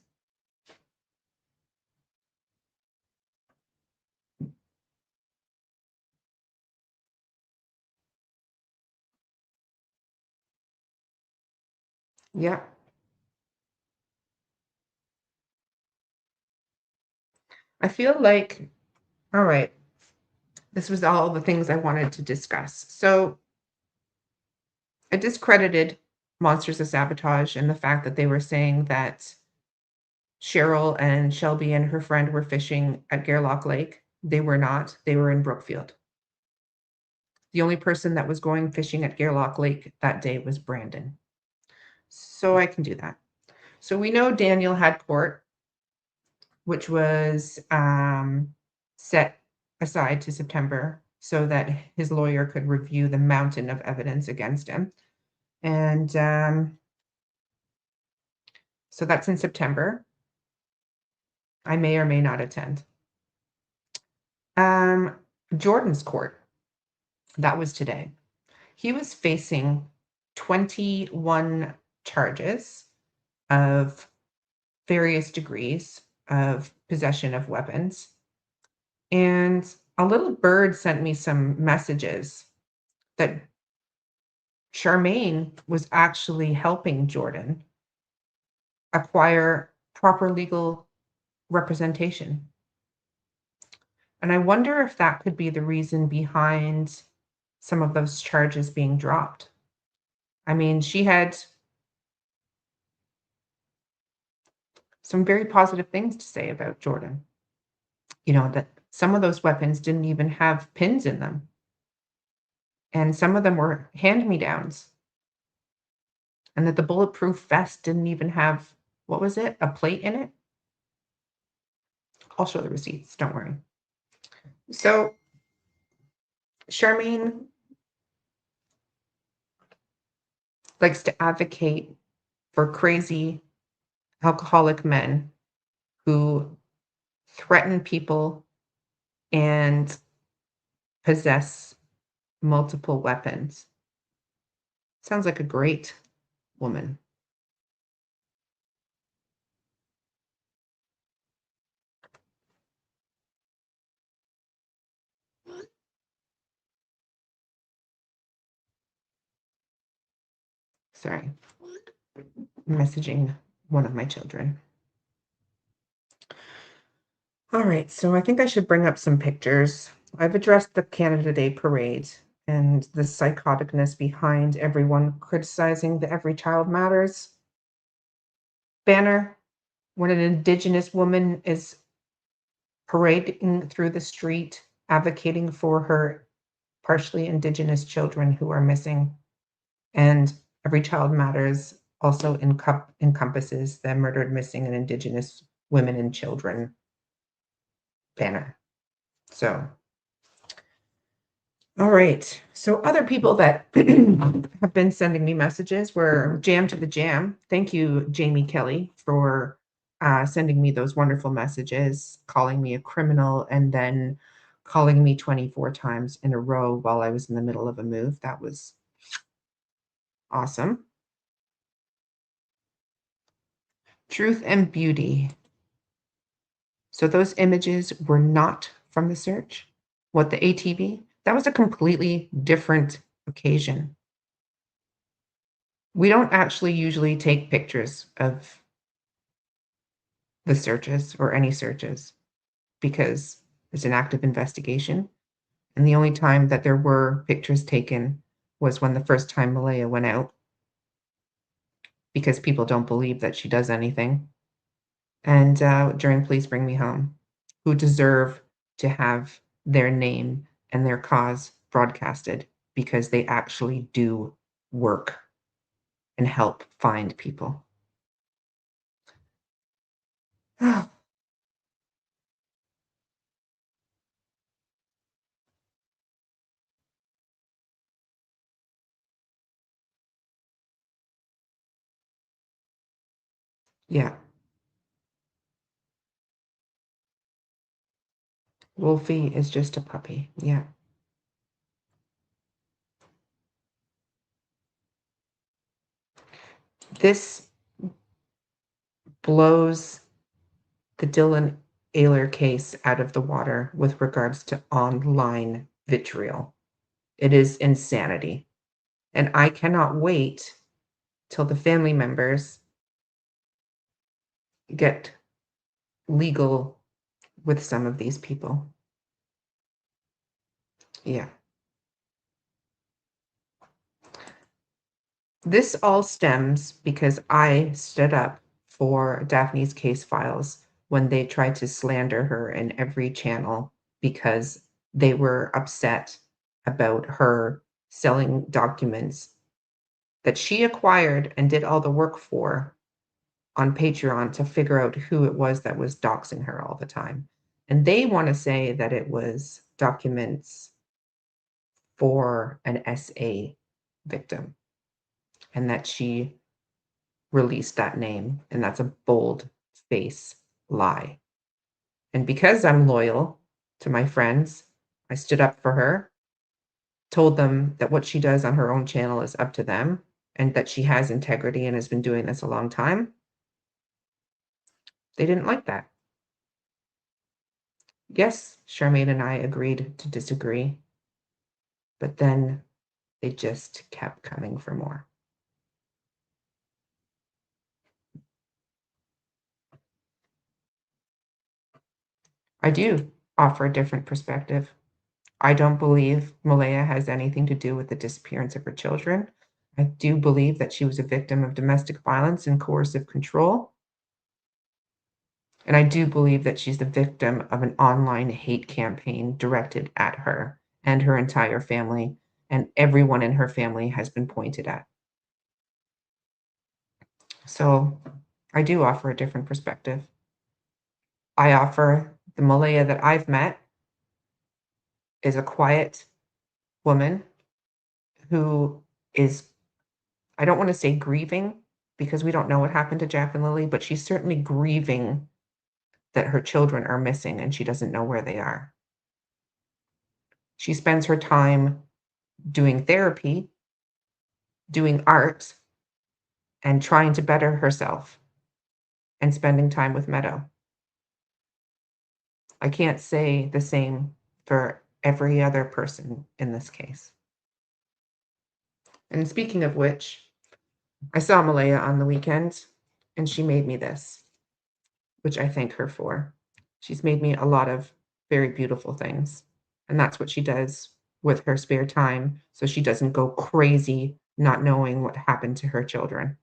Yeah. I feel like, all right, this was all the things I wanted to discuss. So I discredited Monsters of Sabotage and the fact that they were saying that Cheryl and Shelby and her friend were fishing at Gairloch Lake. They were not. They were in Brookfield. The only person that was going fishing at Gairloch Lake that day was Brandon. So I can do that. So we know Daniel had court, which was set aside to September so that his lawyer could review the mountain of evidence against him. And so that's in September. I may or may not attend. Jordan's court, that was today. He was facing 21 charges of various degrees of possession of weapons. And a little bird sent me some messages that Charmaine was actually helping Jordan acquire proper legal representation. And I wonder if that could be the reason behind some of those charges being dropped. I mean, she had some very positive things to say about Jordan. You know, that some of those weapons didn't even have pins in them. And some of them were hand-me-downs. And that the bulletproof vest didn't even have, what was it? A plate in it? I'll show the receipts, don't worry. So Charmaine likes to advocate for crazy alcoholic men who threaten people and possess multiple weapons. Sounds like a great woman. Sorry, I'm messaging one of my children. All right, so I think I should bring up some pictures. I've addressed the Canada Day parade and the psychoticness behind everyone criticizing the Every Child Matters banner when an Indigenous woman is parading through the street advocating for her partially Indigenous children who are missing. And Every Child Matters also encompasses the Murdered, Missing, and Indigenous Women and Children banner. So, all right. So other people that have been sending me messages were Jam to the Jam. Thank you, Jamie Kelly, for sending me those wonderful messages, calling me a criminal, and then calling me 24 times in a row while I was in the middle of a move. That was awesome. Truth and Beauty. So those images were not from the search. What, the ATV? That was a completely different occasion. We don't actually usually take pictures of the searches or any searches because it's an active investigation. And the only time that there were pictures taken was when the first time Malaya went out because people don't believe that she does anything. And during Please Bring Me Home, who deserve to have their name and their cause broadcasted because they actually do work and help find people. Yeah, Wolfie is just a puppy. Yeah. This blows the Dylan Ayler case out of the water with regards to online vitriol. It is insanity. And I cannot wait till the family members get legal with some of these people. Yeah. This all stems because I stood up for Daphne's case files when they tried to slander her in every channel because they were upset about her selling documents that she acquired and did all the work for on Patreon to figure out who it was that was doxing her all the time. And they want to say that it was documents for an SA victim and that she released that name. And that's a bold face lie. And because I'm loyal to my friends, I stood up for her, told them that what she does on her own channel is up to them and that she has integrity and has been doing this a long time. They didn't like that. Yes, Charmaine and I agreed to disagree, but then they just kept coming for more. I do offer a different perspective. I don't believe Malaya has anything to do with the disappearance of her children. I do believe that she was a victim of domestic violence and coercive control. And I do believe that she's the victim of an online hate campaign directed at her and her entire family, and everyone in her family has been pointed at. So I do offer a different perspective. I offer the Malaya that I've met is a quiet woman who is, I don't want to say grieving because we don't know what happened to Jack and Lilly, but she's certainly grieving that her children are missing and she doesn't know where they are. She spends her time doing therapy, doing art, and trying to better herself and spending time with Meadow. I can't say the same for every other person in this case. And speaking of which, I saw Malaya on the weekend and she made me this, which I thank her for. She's made me a lot of very beautiful things. And that's what she does with her spare time so she doesn't go crazy not knowing what happened to her children.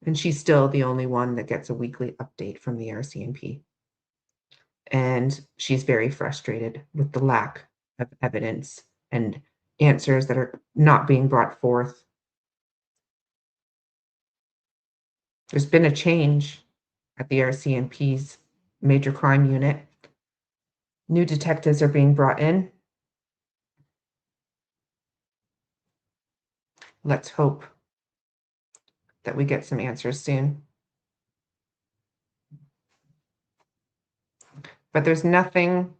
And she's still the only one that gets a weekly update from the RCMP. And she's very frustrated with the lack of evidence and answers that are not being brought forth. There's been a change at the RCMP's major crime unit. New detectives are being brought in. Let's hope that we get some answers soon. But there's nothing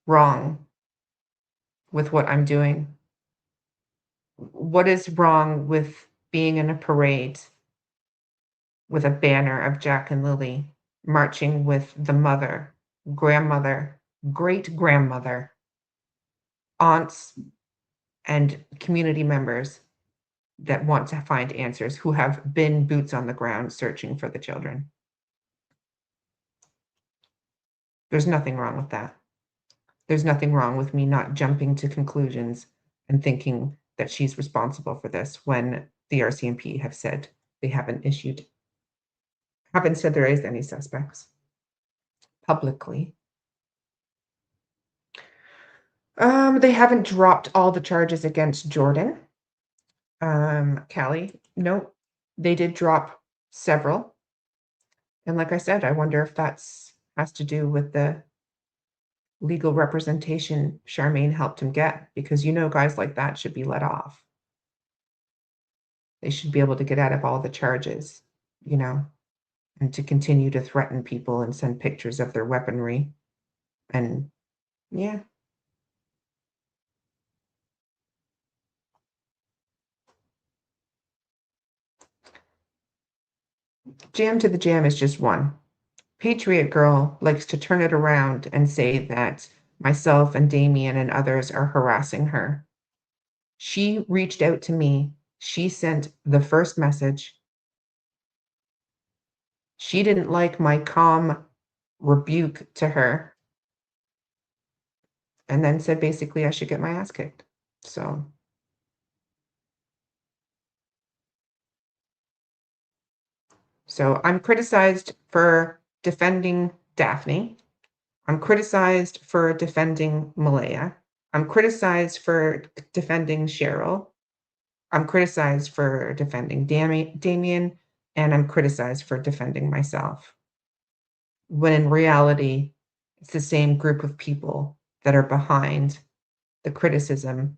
wrong with what I'm doing. What is wrong with being in a parade with a banner of Jack and Lilly, marching with the mother, grandmother, great-grandmother, aunts, and community members that want to find answers, who have been boots on the ground searching for the children? There's nothing wrong with that. There's nothing wrong with me not jumping to conclusions and thinking that she's responsible for this when the RCMP have said they haven't said there is any suspects publicly. They haven't dropped all the charges against Jordan. Callie, no, they did drop several. And like I said, I wonder if that's has to do with the legal representation Charmaine helped him get, because guys like that should be let off. They should be able to get out of all the charges, and to continue to threaten people and send pictures of their weaponry. And yeah. Jam to the Jam is just one. Patriot Girl likes to turn it around and say that myself and Damien and others are harassing her. She reached out to me. She sent the first message. She didn't like my calm rebuke to her and then said basically I should get my ass kicked. So I'm criticized for defending Daphne. I'm criticized for defending Malaya. I'm criticized for defending Cheryl. I'm criticized for defending Damien, and I'm criticized for defending myself. When in reality, it's the same group of people that are behind the criticism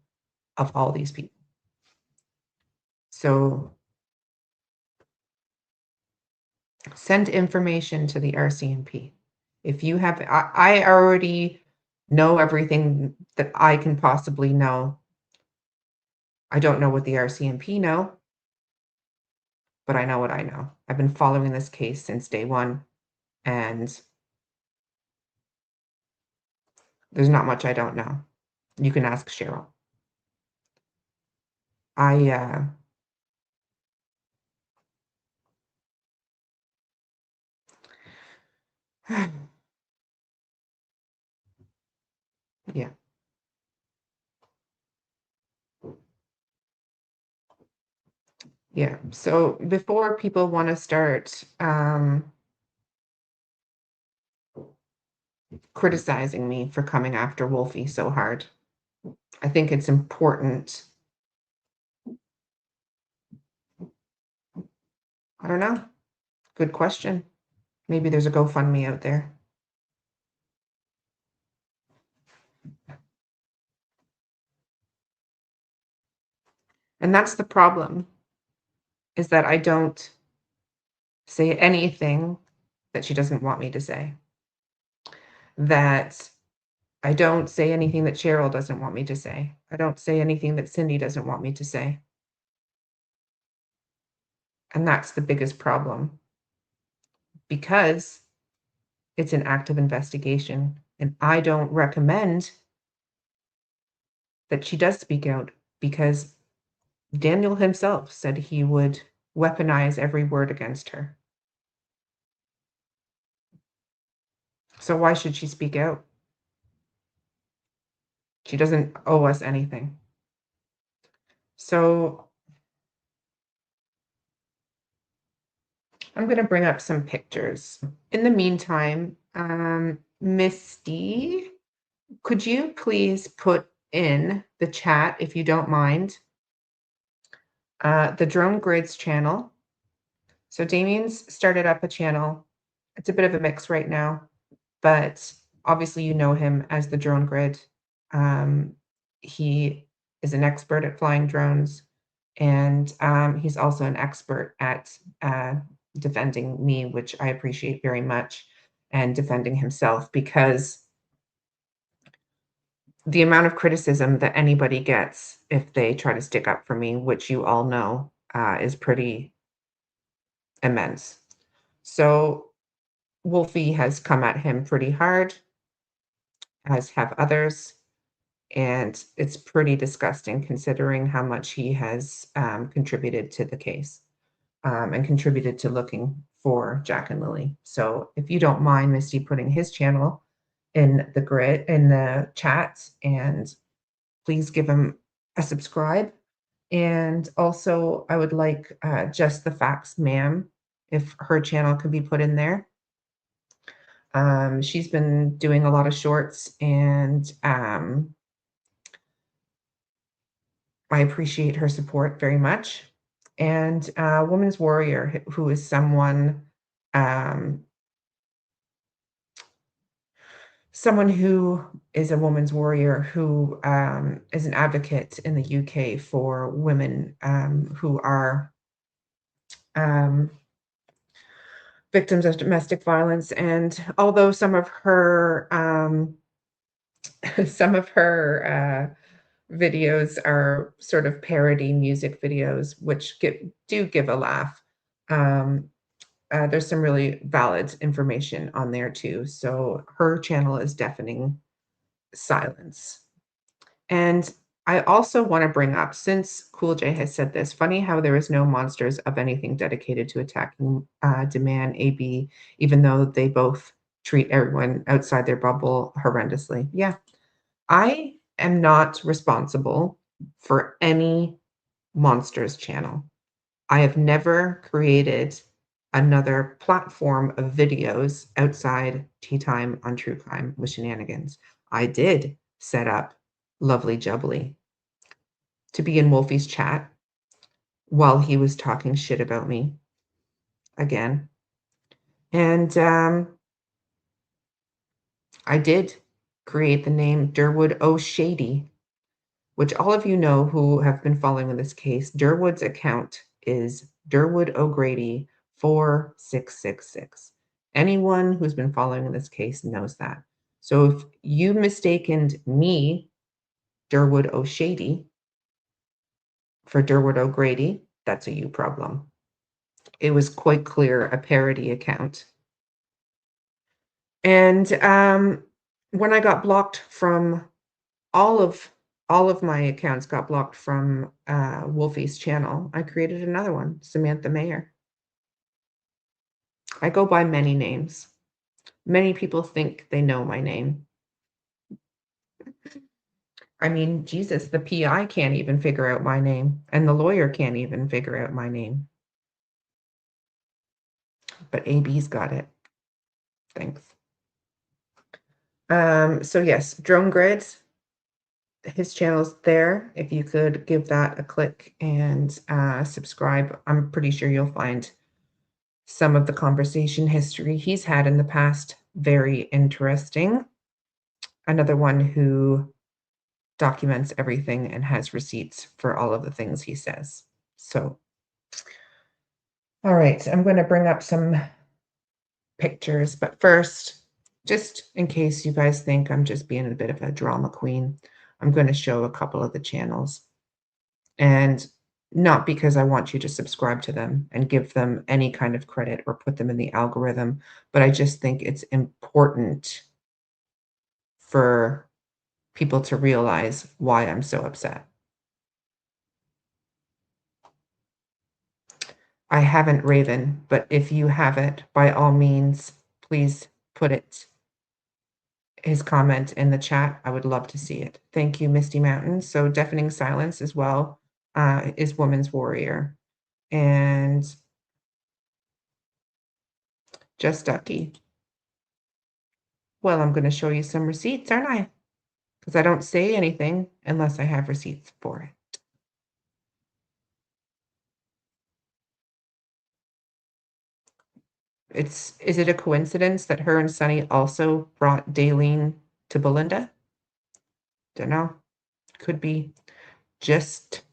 of all these people. So send information to the RCMP. If you have, I already know everything that I can possibly know. I don't know what the RCMP know, but I know what I know. I've been following this case since day one, and there's not much I don't know. You can ask Cheryl. Yeah. Yeah. So before people want to start criticizing me for coming after Wolfie so hard, I think it's important. I don't know. Good question. Maybe there's a GoFundMe out there. And that's the problem, is that I don't say anything that she doesn't want me to say. That I don't say anything that Cheryl doesn't want me to say. I don't say anything that Cindy doesn't want me to say. And that's the biggest problem, because it's an active investigation. And I don't recommend that she does speak out, because Daniel himself said he would weaponize every word against her. So why should she speak out? She doesn't owe us anything. So I'm going to bring up some pictures. In the meantime, Misty, could you please put in the chat, if you don't mind, the Drone Grids channel? So Damien's started up a channel. It's a bit of a mix right now, but obviously you know him as the Drone Grid. He is an expert at flying drones, and he's also an expert at defending me, which I appreciate very much, and defending himself, because the amount of criticism that anybody gets if they try to stick up for me, which you all know, is pretty immense. So Wolfie has come at him pretty hard, as have others, and it's pretty disgusting considering how much he has contributed to the case, and contributed to looking for Jack and Lilly. So if you don't mind, Misty, putting his channel in the chat, and please give him a subscribe. And also, I would like Just the Facts Ma'am, if her channel could be put in there. She's been doing a lot of shorts, and I appreciate her support very much. And Woman's Warrior, who is someone who is a woman's warrior, who is an advocate in the UK for women who are victims of domestic violence. And although some of her videos are sort of parody music videos, which do give a laugh, there's some really valid information on there too. So her channel is Deafening Silence. And I also want to bring up, since Cool J has said this, funny how there is no monsters of anything dedicated to attacking Demand AB, even though they both treat everyone outside their bubble horrendously. Yeah, I am not responsible for any monsters channel. I have never created another platform of videos outside Tea Time on True Crime with Shenanigans. I did set up Lovely Jubbly to be in Wolfie's chat while he was talking shit about me again. And I did create the name Durwood O'Shady, which all of you know who have been following this case. Durwood's account is Durwood O'Grady 4666. Anyone who's been following this case knows that. So if you mistaken me, Durwood O'Shady, for Durwood O'Grady, that's a you problem. It was quite clear a parody account. And when I got blocked from all of my accounts got blocked from Wolfie's channel, I created another one, Samantha Mayer. I go by many names. Many people think they know my name. I mean, Jesus, the PI can't even figure out my name, and the lawyer can't even figure out my name. But AB's got it. Thanks. So yes, Drone Grids, his channel's there. If you could give that a click and subscribe, I'm pretty sure you'll find some of the conversation history he's had in the past very interesting. Another one who documents everything and has receipts for all of the things he says. So, all right, I'm going to bring up some pictures, but first, just in case you guys think I'm just being a bit of a drama queen, I'm going to show a couple of the channels. And not because I want you to subscribe to them and give them any kind of credit or put them in the algorithm, but I just think it's important for people to realize why I'm so upset. I haven't, Raven, but if you have it, by all means, please put his comment in the chat. I would love to see it. Thank you, Misty Mountain. So Deafening Silence as well is Woman's Warrior. And Just Ducky. Well, I'm going to show you some receipts, aren't I? Because I don't say anything unless I have receipts for it. Is it a coincidence that her and Sunny also brought Daleen to Belinda? Don't know. Could be just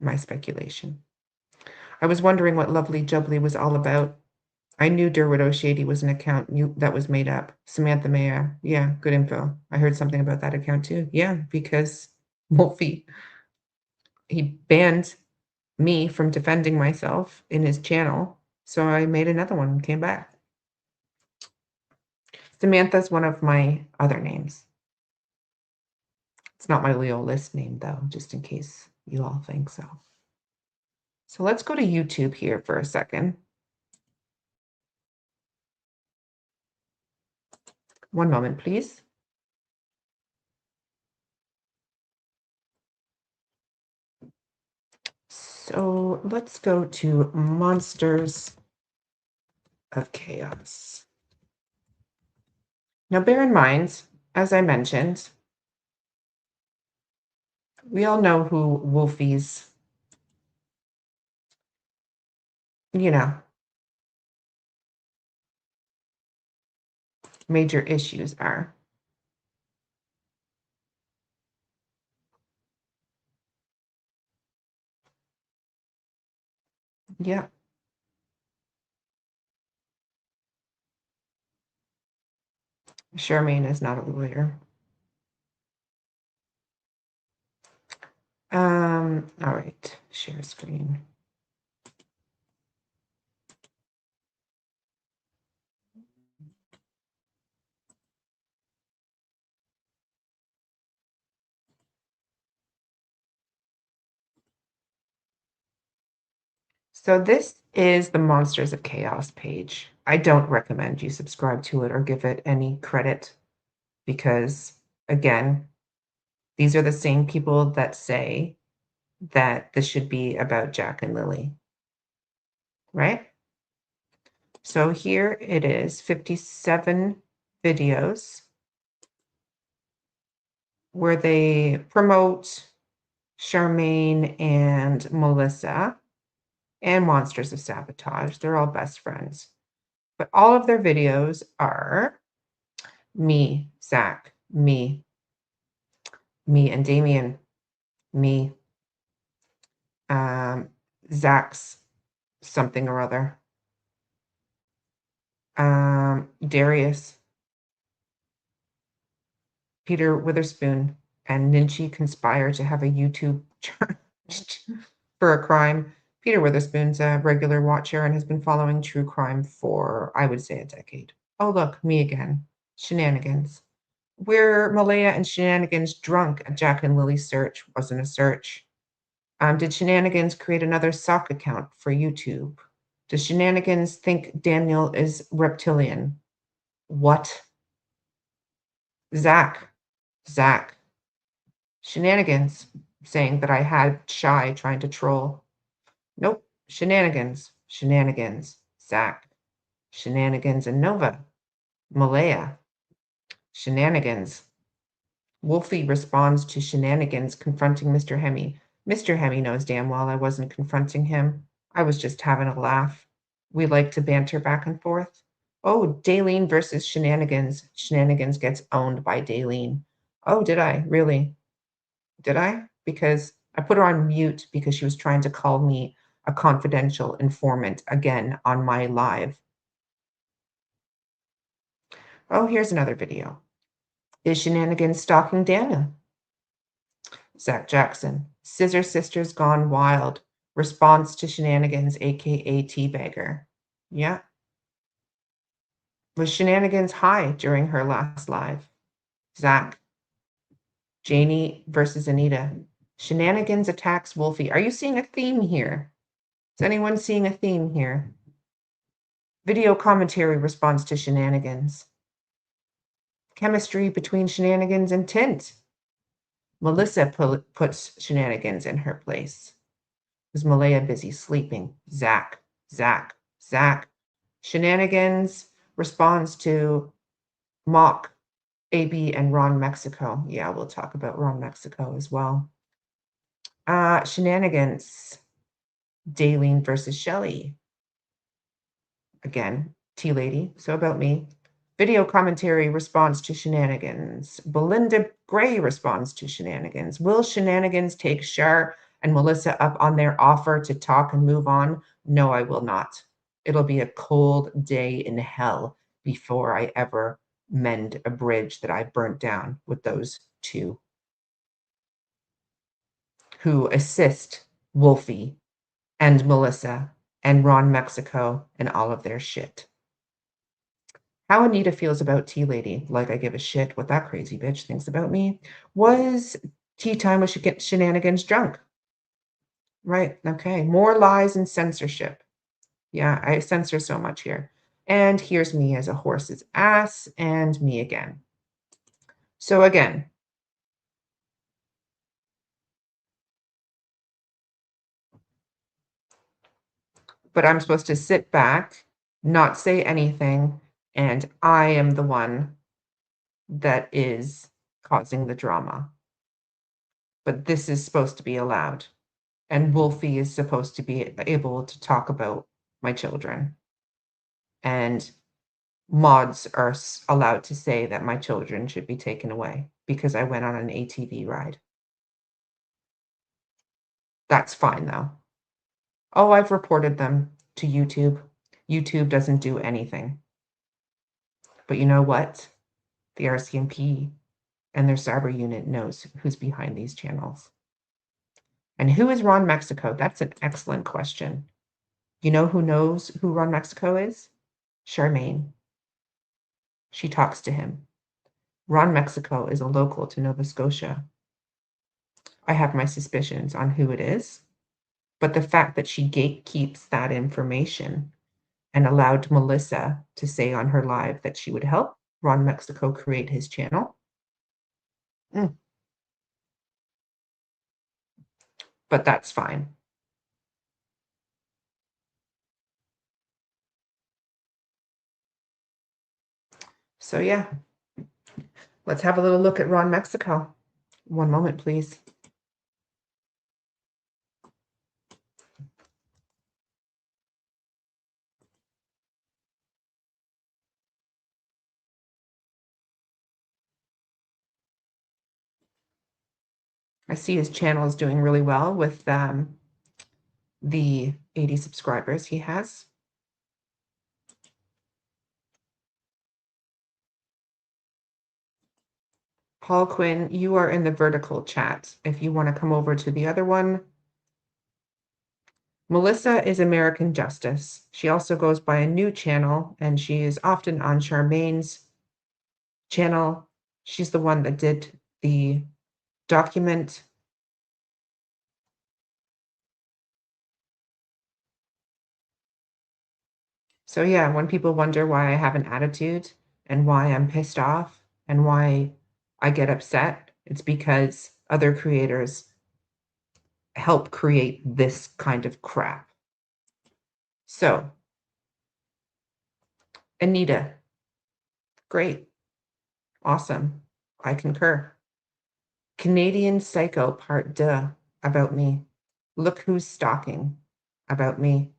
my speculation. I was wondering what Lovely Jubbly was all about. I knew Durwood O'Shady was an account that was made up. Samantha Mayer. Yeah, good info. I heard something about that account too. Yeah, because Wolfie, he banned me from defending myself in his channel. So I made another one and came back. Samantha's one of my other names. It's not my Leo list name, though, just in case you all think so. So let's go to YouTube here for a second. One moment, please. So let's go to Monsters of Chaos. Now, bear in mind, as I mentioned, we all know who Wolfie's, major issues are. Yeah. Charmaine is not a lawyer. All right, share screen. So this is the Monsters of Chaos page. I don't recommend you subscribe to it or give it any credit because, again, these are the same people that say that this should be about Jack and Lilly, right? So here it is, 57 videos where they promote Charmaine and Melissa and Monsters of Sabotage. They're all best friends. But all of their videos are me, Zach, me and Damien, me, Zach's something or other, Darius, Peter Witherspoon, and Ninchi conspire to have a YouTube charged for a crime. Peter Witherspoon's a regular watcher and has been following true crime for, I would say, a decade. Oh, look, me again. Shenanigans. Were Malaya and Shenanigans drunk at Jack and Lily's search? Wasn't a search. Did Shenanigans create another sock account for YouTube? Does Shenanigans think Daniel is reptilian? What? Zach. Shenanigans, saying that I had Shy trying to troll. Nope. Shenanigans. Zach. Shenanigans and Nova. Malaya. Shenanigans. Wolfie responds to Shenanigans confronting Mr. Hemi. Mr. Hemi knows damn well I wasn't confronting him. I was just having a laugh. We like to banter back and forth. Oh, Daleen versus Shenanigans. Shenanigans gets owned by Daleen. Oh, did I? Really? Did I? Because I put her on mute because she was trying to call me a confidential informant again on my live. Oh, here's another video. Is Shenanigans stalking Daniel? Zach Jackson. Scissor Sisters Gone Wild. Response to Shenanigans, aka Teabagger. Yeah. Was Shenanigans high during her last live? Zach. Janie versus Anita. Shenanigans attacks Wolfie. Are you seeing a theme here? Is anyone seeing a theme here? Video commentary response to Shenanigans. Chemistry between Shenanigans and Tint. Melissa puts Shenanigans in her place. Was Malaya busy sleeping? Zach. Shenanigans responds to Mock, AB, and Ron Mexico. Yeah, we'll talk about Ron Mexico as well. Shenanigans. Daleen versus Shelley. Again, T-Lady. So about me. Video commentary responds to Shenanigans. Belinda Gray responds to Shenanigans. Will Shenanigans take Shar and Melissa up on their offer to talk and move on? No, I will not. It'll be a cold day in hell before I ever mend a bridge that I burnt down with those two who assist Wolfie and Melissa and Ron Mexico and all of their shit. How Anita feels about Tea Lady, like I give a shit what that crazy bitch thinks about me. Was tea time with Shenanigans drunk? Right, okay. More lies and censorship. Yeah, I censor so much here. And here's me as a horse's ass and me again. So again, but I'm supposed to sit back, not say anything, and I am the one that is causing the drama. But this is supposed to be allowed. And Wolfie is supposed to be able to talk about my children. And mods are allowed to say that my children should be taken away because I went on an ATV ride. That's fine, though. Oh, I've reported them to YouTube. YouTube doesn't do anything. But you know what? The RCMP and their cyber unit knows who's behind these channels. And who is Ron Mexico? That's an excellent question. You know who knows who Ron Mexico is? Charmaine. She talks to him. Ron Mexico is a local to Nova Scotia. I have my suspicions on who it is. But the fact that she gatekeeps that information and allowed Melissa to say on her live that she would help Ron Mexico create his channel. But that's fine. So yeah, let's have a little look at Ron Mexico. One moment, please. I see his channel is doing really well with the 80 subscribers he has. Paul Quinn, you are in the vertical chat. If you want to come over to the other one. Melissa is American Justice. She also goes by a new channel, and she is often on Charmaine's channel. She's the one that did the document. So yeah, when people wonder why I have an attitude and why I'm pissed off and why I get upset, it's because other creators help create this kind of crap. So, Anita, great, awesome, I concur. Canadian Psycho Part 2 about me. Look who's stalking about me.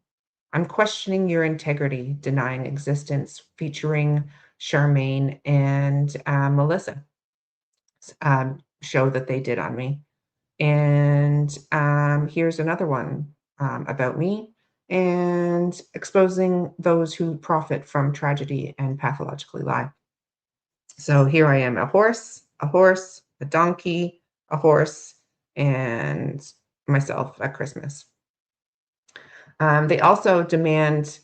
I'm questioning your integrity, denying existence, featuring Charmaine and Melissa. Show that they did on me. And here's another one about me and exposing those who profit from tragedy and pathologically lie. So here I am, a horse, a donkey, a horse, and myself at Christmas. They also demand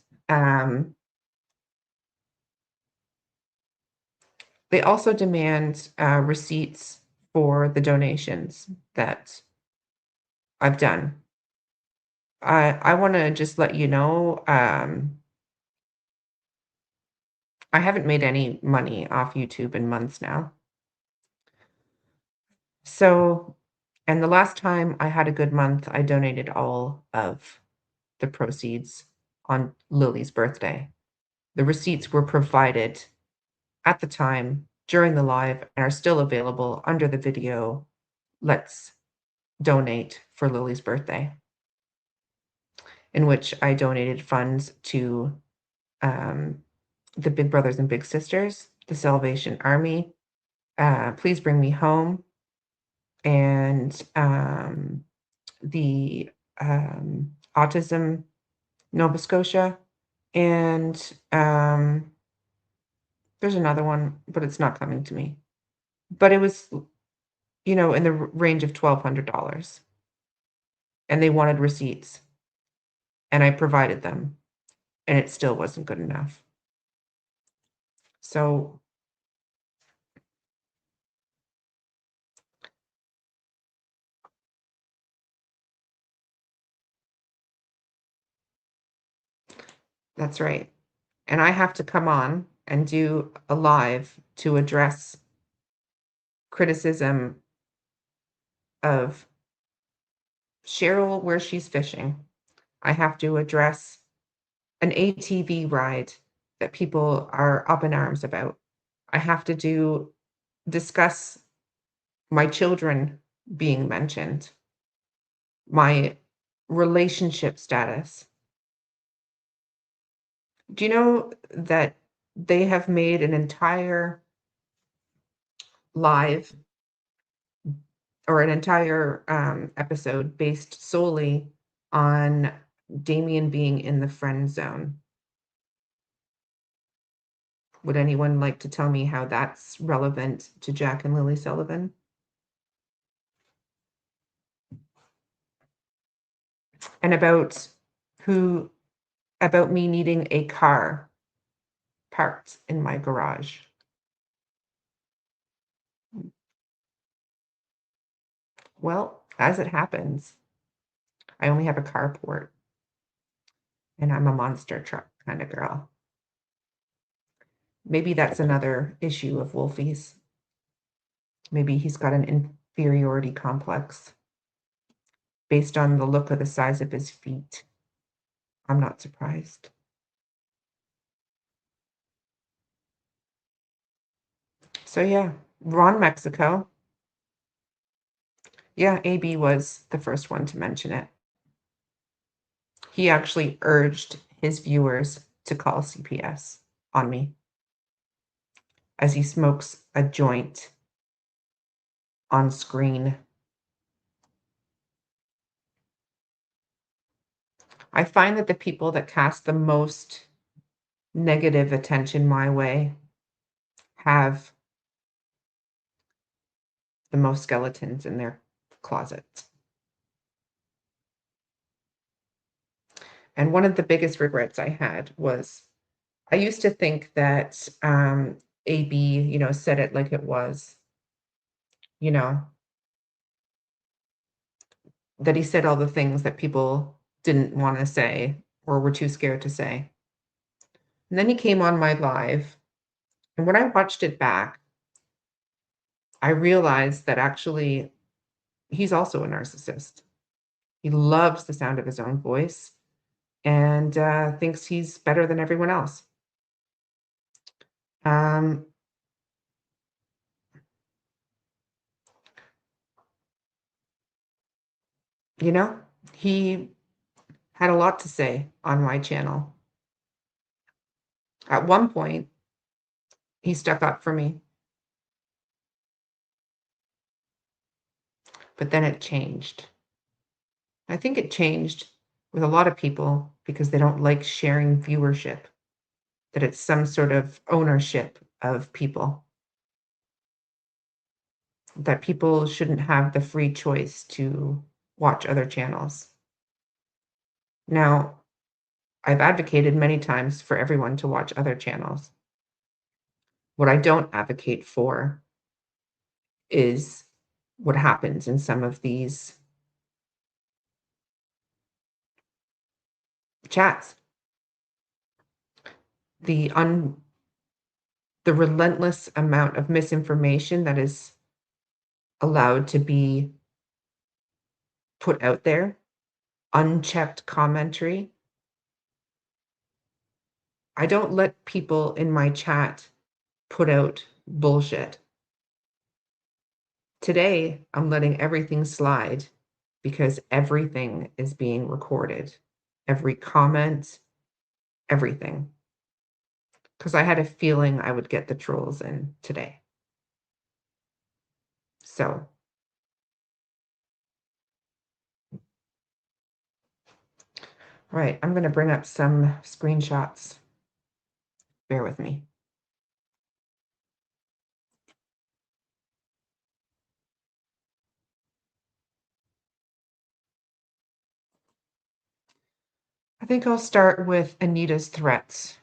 receipts for the donations that I've done. I want to just let you know, I haven't made any money off YouTube in months now. So, and the last time I had a good month, I donated all of the proceeds on Lily's birthday. The receipts were provided at the time during the live and are still available under the video. Let's donate for Lily's birthday, in which I donated funds to the Big Brothers and Big Sisters, the Salvation Army, Please Bring Me Home, and the Autism Nova Scotia, and there's another one, but it's not coming to me. But it was, in the range of $1,200, and they wanted receipts, and I provided them, and it still wasn't good enough. So that's right. And I have to come on and do a live to address criticism of Cheryl where she's fishing. I have to address an ATV ride that people are up in arms about. I have to discuss my children being mentioned, my relationship status. Do you know that they have made an entire live or an entire episode based solely on Damien being in the friend zone? Would anyone like to tell me how that's relevant to Jack and Lily Sullivan? And about me needing a car parked in my garage. Well, as it happens, I only have a carport, and I'm a monster truck kind of girl. Maybe that's another issue of Wolfie's. Maybe he's got an inferiority complex based on the look of the size of his feet. I'm not surprised. So yeah, Ron Mexico. Yeah, AB was the first one to mention it. He actually urged his viewers to call CPS on me as he smokes a joint on screen. I find that the people that cast the most negative attention my way have the most skeletons in their closets. And one of the biggest regrets I had was I used to think that AB, said it like it was, you know, that he said all the things that people didn't want to say or were too scared to say. And then he came on my live, and when I watched it back, I realized that actually he's also a narcissist. He loves the sound of his own voice and thinks he's better than everyone else. Um, you know, he had a lot to say on my channel. At one point, he stuck up for me, but then it changed. I think it changed with a lot of people because they don't like sharing viewership, that it's some sort of ownership of people, that people shouldn't have the free choice to watch other channels. Now, I've advocated many times for everyone to watch other channels. What I don't advocate for is what happens in some of these chats. The relentless amount of misinformation that is allowed to be put out there, unchecked commentary. I don't let people in my chat put out bullshit. Today, I'm letting everything slide because everything is being recorded. Every comment, everything. Because I had a feeling I would get the trolls in today. So, right, I'm going to bring up some screenshots. Bear with me. I think I'll start with Anita's threats.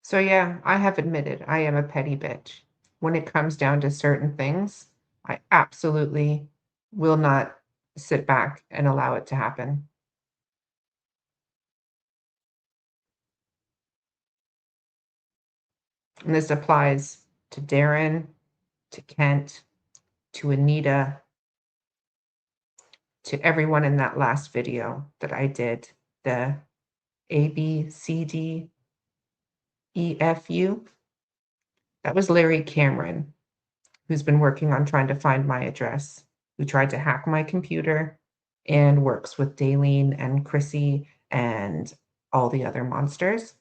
So yeah, I have admitted I am a petty bitch. When it comes down to certain things, I absolutely will not sit back and allow it to happen. And this applies to Darren, to Kent, to Anita, to everyone in that last video that I did, the ABCDEFU. That was Larry Cameron, who's been working on trying to find my address, who tried to hack my computer and works with Daleen and Chrissy and all the other monsters.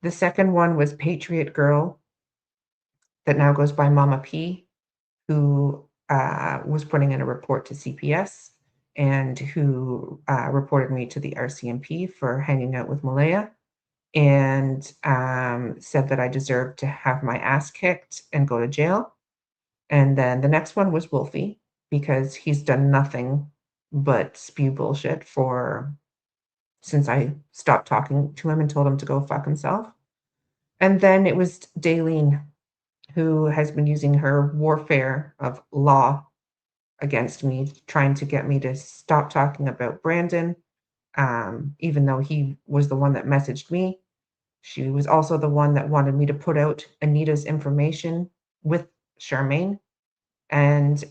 The second one was Patriot Girl, that now goes by Mama P, who was putting in a report to CPS. and who reported me to the RCMP for hanging out with Malaya and said that I deserved to have my ass kicked and go to jail. And then the next one was Wolfie, because he's done nothing but spew bullshit since I stopped talking to him and told him to go fuck himself. And then it was Daleen, who has been using her warfare of law against me, trying to get me to stop talking about Brandon, even though he was the one that messaged me. She was also the one that wanted me to put out Anita's information with Charmaine. And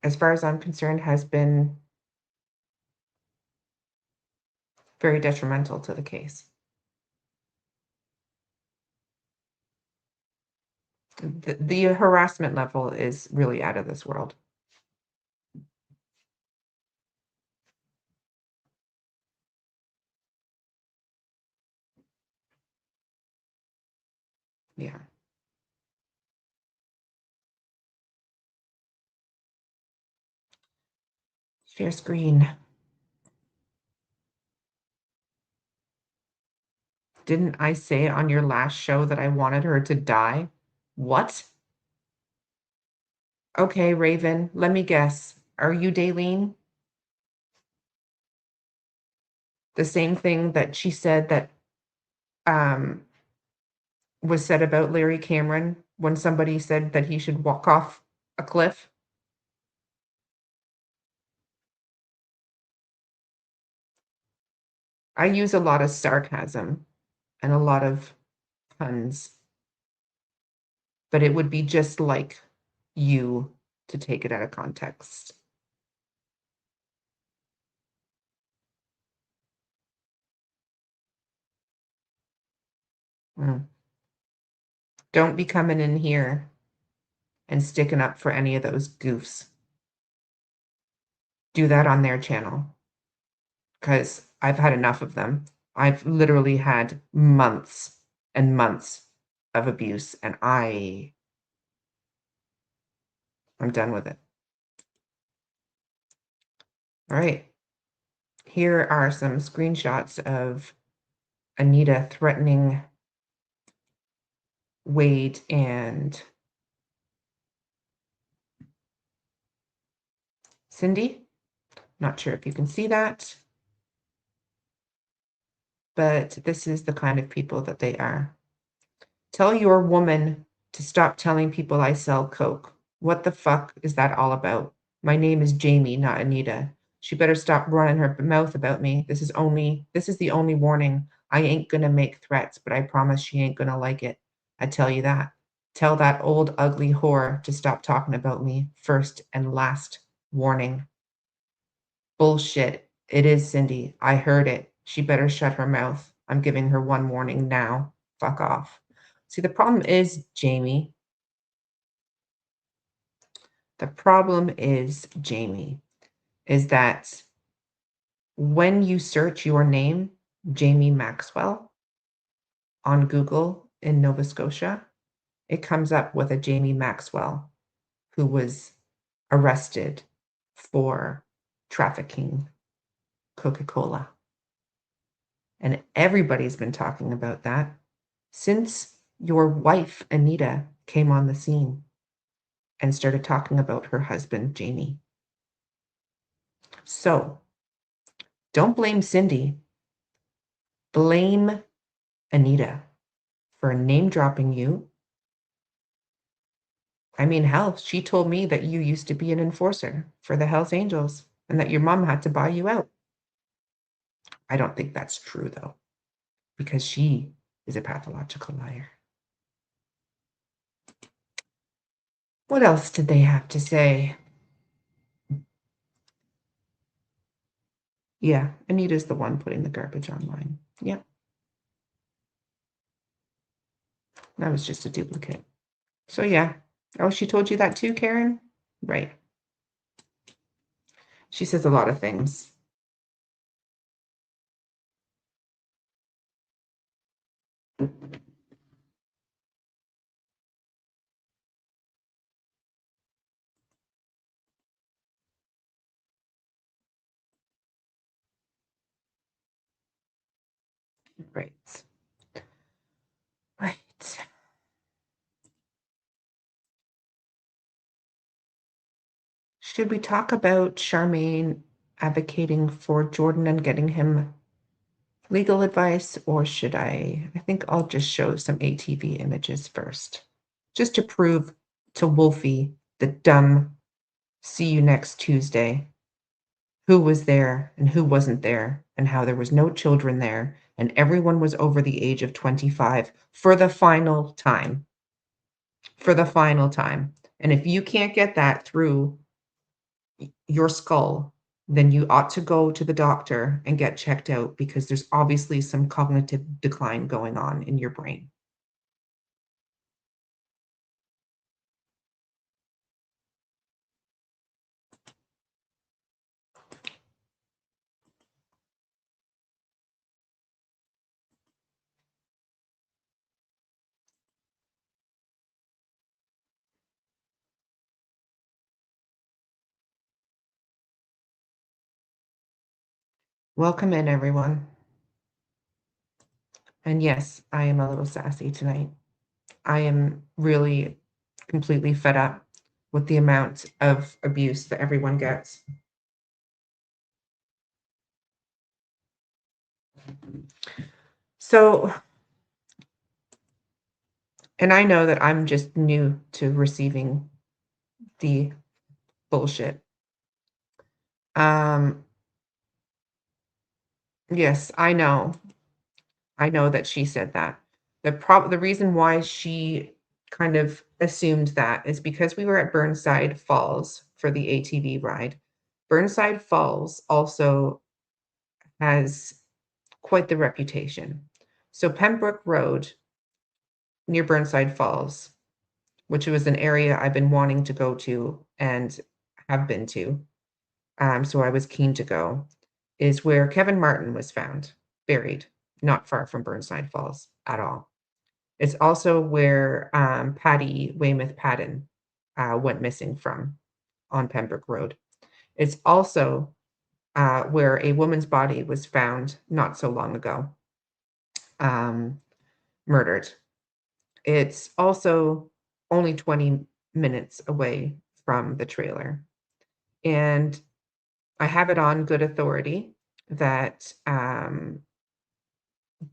as far as I'm concerned, has been very detrimental to the case. The harassment level is really out of this world. Yeah. Share screen. Didn't I say on your last show that I wanted her to die? What? Okay, Raven, let me guess. Are you Daleen? The same thing that she said that um, was said about Larry Cameron when somebody said that he should walk off a cliff? I use a lot of sarcasm and a lot of puns, but it would be just like you to take it out of context. Mm. Don't be coming in here and sticking up for any of those goofs. Do that on their channel, because I've had enough of them. I've literally had months and months of abuse, and I'm done with it. All right. Here are some screenshots of Anita threatening Wade and Cindy. Not sure if you can see that, but this is the kind of people that they are. Tell your woman to stop telling people I sell coke. What the fuck is that all about? My name is Jamie, not Anita. She better stop running her mouth about me. This is the only warning. I ain't gonna make threats, but I promise she ain't gonna like it. I tell you that. Tell that old ugly whore to stop talking about me. First and last warning. Bullshit. It is Cindy. I heard it. She better shut her mouth. I'm giving her one warning now. Fuck off. See, the problem is, Jamie, is that when you search your name, Jamie Maxwell, on Google in Nova Scotia, it comes up with a Jamie Maxwell who was arrested for trafficking Coca-Cola. And everybody's been talking about that since your wife, Anita, came on the scene and started talking about her husband, Jamie. So don't blame Cindy. Blame Anita for name dropping you. I mean, hell, she told me that you used to be an enforcer for the Hells Angels and that your mom had to buy you out. I don't think that's true, though, because she is a pathological liar. What else did they have to say? Yeah, Anita's the one putting the garbage online. Yep. That was just a duplicate. So yeah. Oh, she told you that too, Karen? Right. She says a lot of things. Right. Right. Should we talk about Charmaine advocating for Jordan and getting him legal advice, or should I think I'll just show some ATV images first, just to prove to Wolfie, the dumb see you next Tuesday, who was there and who wasn't there, and how there was no children there, and everyone was over the age of 25 for the final time. For the final time. And if you can't get that through your skull, then you ought to go to the doctor and get checked out because there's obviously some cognitive decline going on in your brain. Welcome in, everyone. And yes, I am a little sassy tonight. I am really completely fed up with the amount of abuse that everyone gets. So, and I know that I'm just new to receiving the bullshit. Um, yes, I know. I know that she said that. The reason why she kind of assumed that is because we were at Burnside Falls for the ATV ride. Burnside Falls also has quite the reputation. So Pembroke Road near Burnside Falls, which was an area I've been wanting to go to and have been to, so I was keen to go, is where Kevin Martin was found, buried, not far from Burnside Falls at all. It's also where Patty Weymouth Patton went missing from on Pembroke Road. It's also where a woman's body was found not so long ago, murdered. It's also only 20 minutes away from the trailer. And I have it on good authority that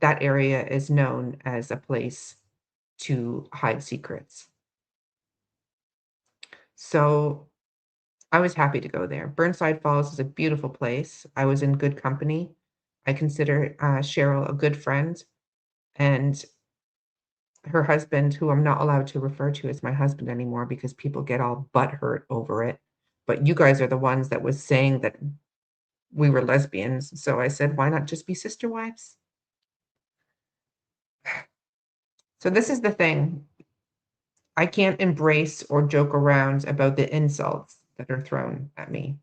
that area is known as a place to hide secrets. So I was happy to go there. Burnside Falls is a beautiful place. I was in good company. I consider Cheryl a good friend, and her husband, who I'm not allowed to refer to as my husband anymore because people get all butthurt over it. But you guys are the ones that was saying that we were lesbians. So I said, why not just be sister wives? So this is the thing. I can't embrace or joke around about the insults that are thrown at me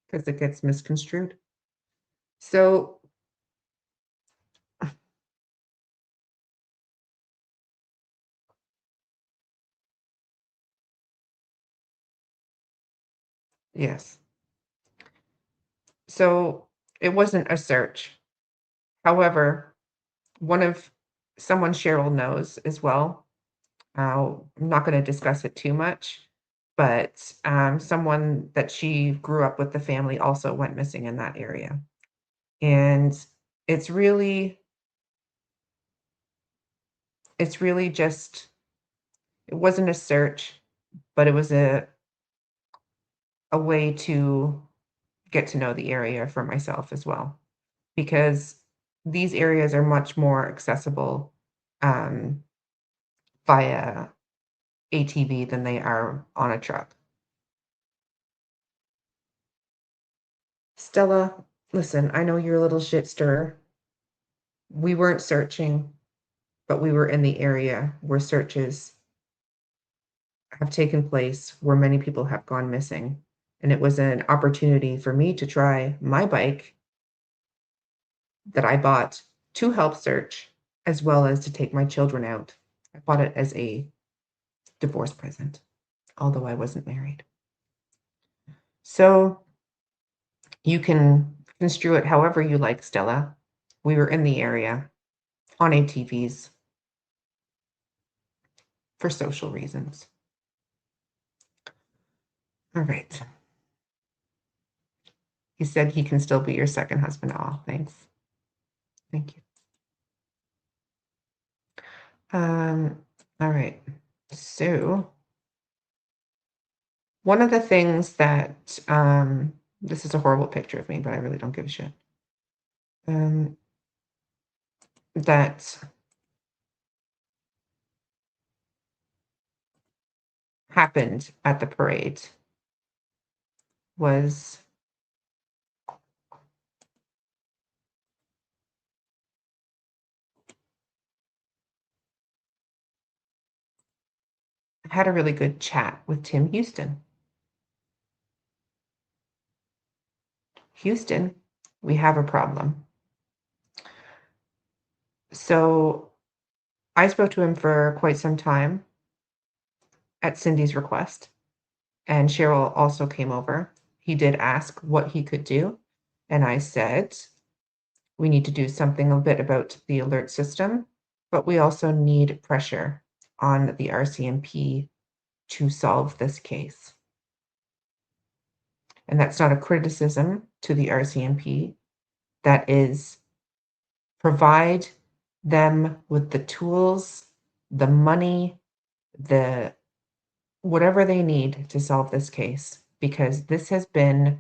because it gets misconstrued. So yes. So it wasn't a search. However, one of someone Cheryl knows as well. I'm not going to discuss it too much, but someone that she grew up with the family also went missing in that area. And it's really just, it wasn't a search, but it was a way to get to know the area for myself as well, because these areas are much more accessible um, via ATV than they are on a truck. Stella, listen, I know you're a little shit stirrer. We weren't searching, but we were in the area where searches have taken place, where many people have gone missing. And it was an opportunity for me to try my bike that I bought to help search, as well as to take my children out. I bought it as a divorce present, although I wasn't married. So you can construe it however you like, Stella. We were in the area. on ATVs for social reasons. All right. He said he can still be your second husband. Oh, thanks. Thank you. All right. So one of the things that this is a horrible picture of me, but I really don't give a shit. That happened at the parade was I had a really good chat with Tim Houston. Houston, we have a problem. So I spoke to him for quite some time at Cindy's request, and Cheryl also came over. He did ask what he could do, and I said, we need to do something a bit about the alert system, but we also need pressure on the RCMP to solve this case. And that's not a criticism to the RCMP. That is provide them with the tools, the money, the whatever they need to solve this case, because this has been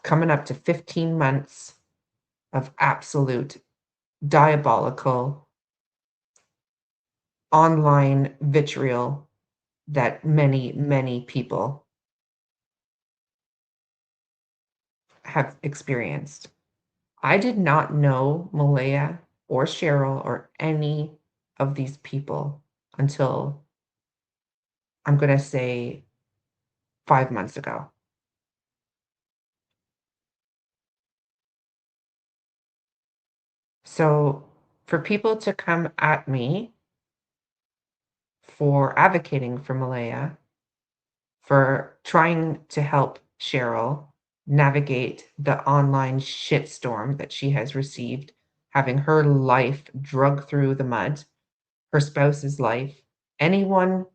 coming up to 15 months of absolute diabolical online vitriol that many, many people have experienced. I did not know Malaya or Cheryl or any of these people until, I'm going to say, 5 months ago. So for people to come at me for advocating for Malaya, for trying to help Cheryl navigate the online shitstorm that she has received, having her life drug through the mud, her spouse's life, anyone,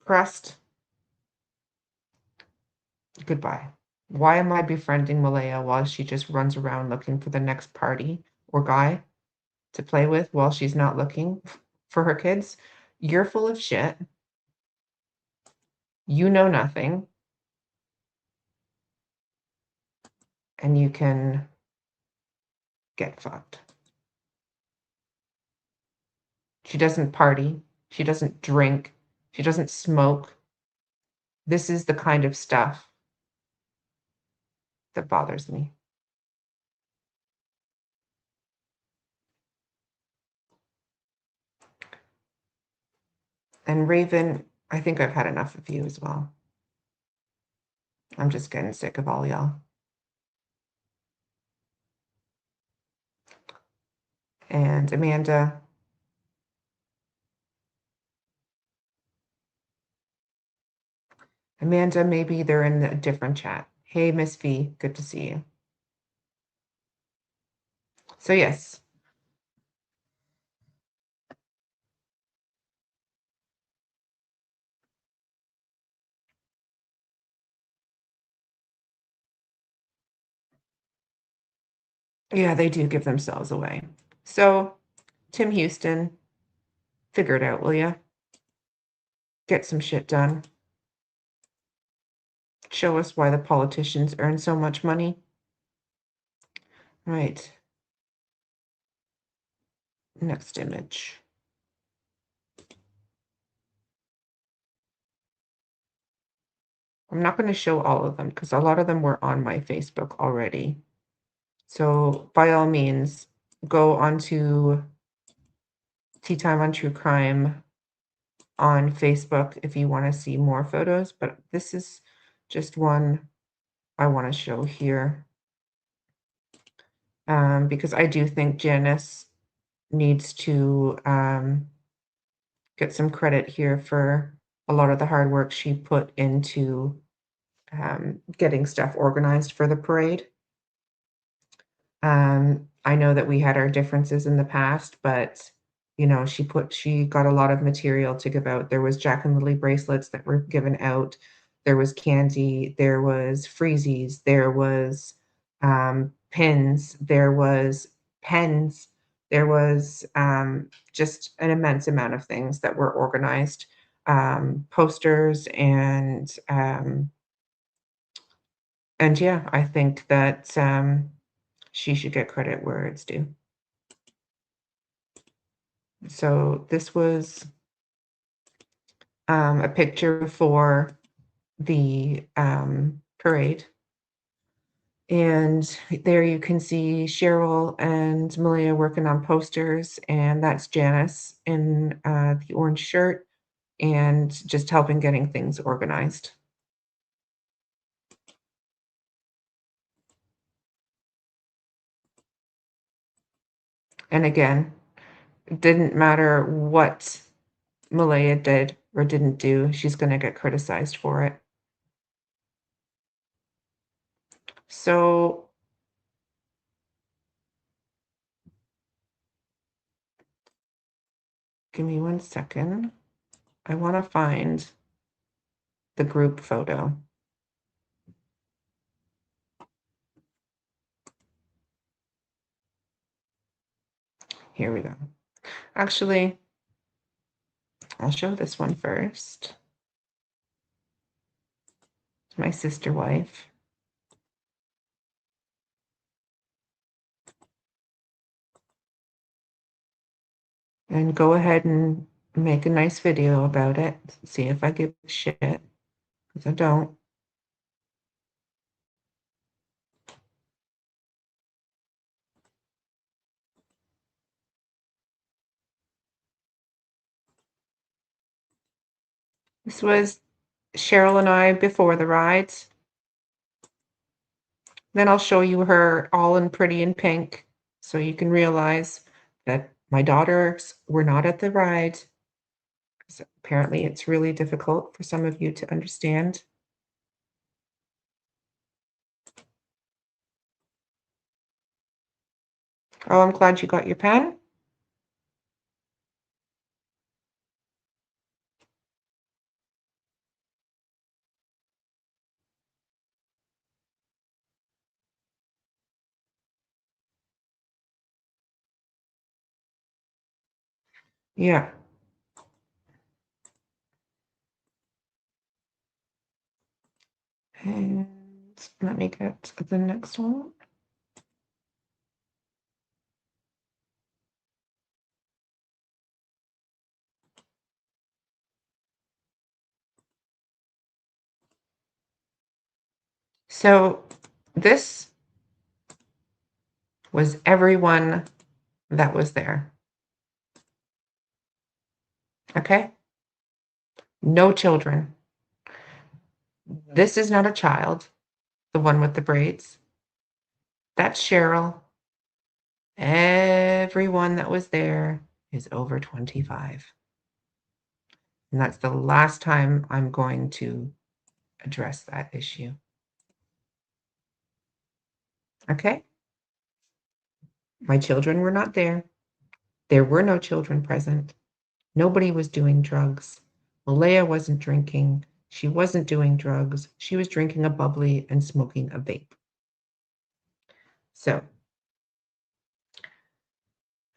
pressed, goodbye. Why am I befriending Malaya while she just runs around looking for the next party or guy to play with while she's not looking for her kids? You're full of shit. You know nothing. And you can get fucked. She doesn't party. She doesn't drink. She doesn't smoke. This is the kind of stuff that bothers me. And Raven, I think I've had enough of you as well. I'm just getting sick of all y'all. And Amanda, maybe they're in a different chat. Hey, Miss V, good to see you. So yes. Yeah, they do give themselves away. So, Tim Houston, figure it out, will ya? Get some shit done. Show us why the politicians earn so much money. Right. Next image. I'm not going to show all of them because a lot of them were on my Facebook already. So by all means, go onto Tea Time on True Crime on Facebook if you want to see more photos. But this is just one I want to show here. Because I do think Janice needs to get some credit here for a lot of the hard work she put into getting stuff organized for the parade. I know that we had our differences in the past, but she got a lot of material to give out. There was Jack and Lily bracelets that were given out. There was candy, there was freezies, there was pins, there was pens, there was just an immense amount of things that were organized, posters and yeah, I think that she should get credit where it's due. So this was a picture for the parade. And there you can see Cheryl and Malia working on posters, and that's Janice in the orange shirt and just helping getting things organized. And again, it didn't matter what Malaya did or didn't do, she's going to get criticized for it. So give me 1 second. I want to find the group photo. Here we go. Actually, I'll show this one first. It's my sister wife. And go ahead and make a nice video about it. See if I give a shit, because I don't. This was Cheryl and I before the rides. Then I'll show you her all in pretty in pink, so you can realize that my daughters were not at the ride. So apparently it's really difficult for some of you to understand. Oh, I'm glad you got your pen. Yeah. And let me get the next one. So this was everyone that was there. Okay? No children. This is not a child, the one with the braids. That's Cheryl. Everyone that was there is over 25. And that's the last time I'm going to address that issue. Okay? My children were not there. There were no children present. Nobody was doing drugs. Malaya wasn't drinking. She wasn't doing drugs. She was drinking a bubbly and smoking a vape. So,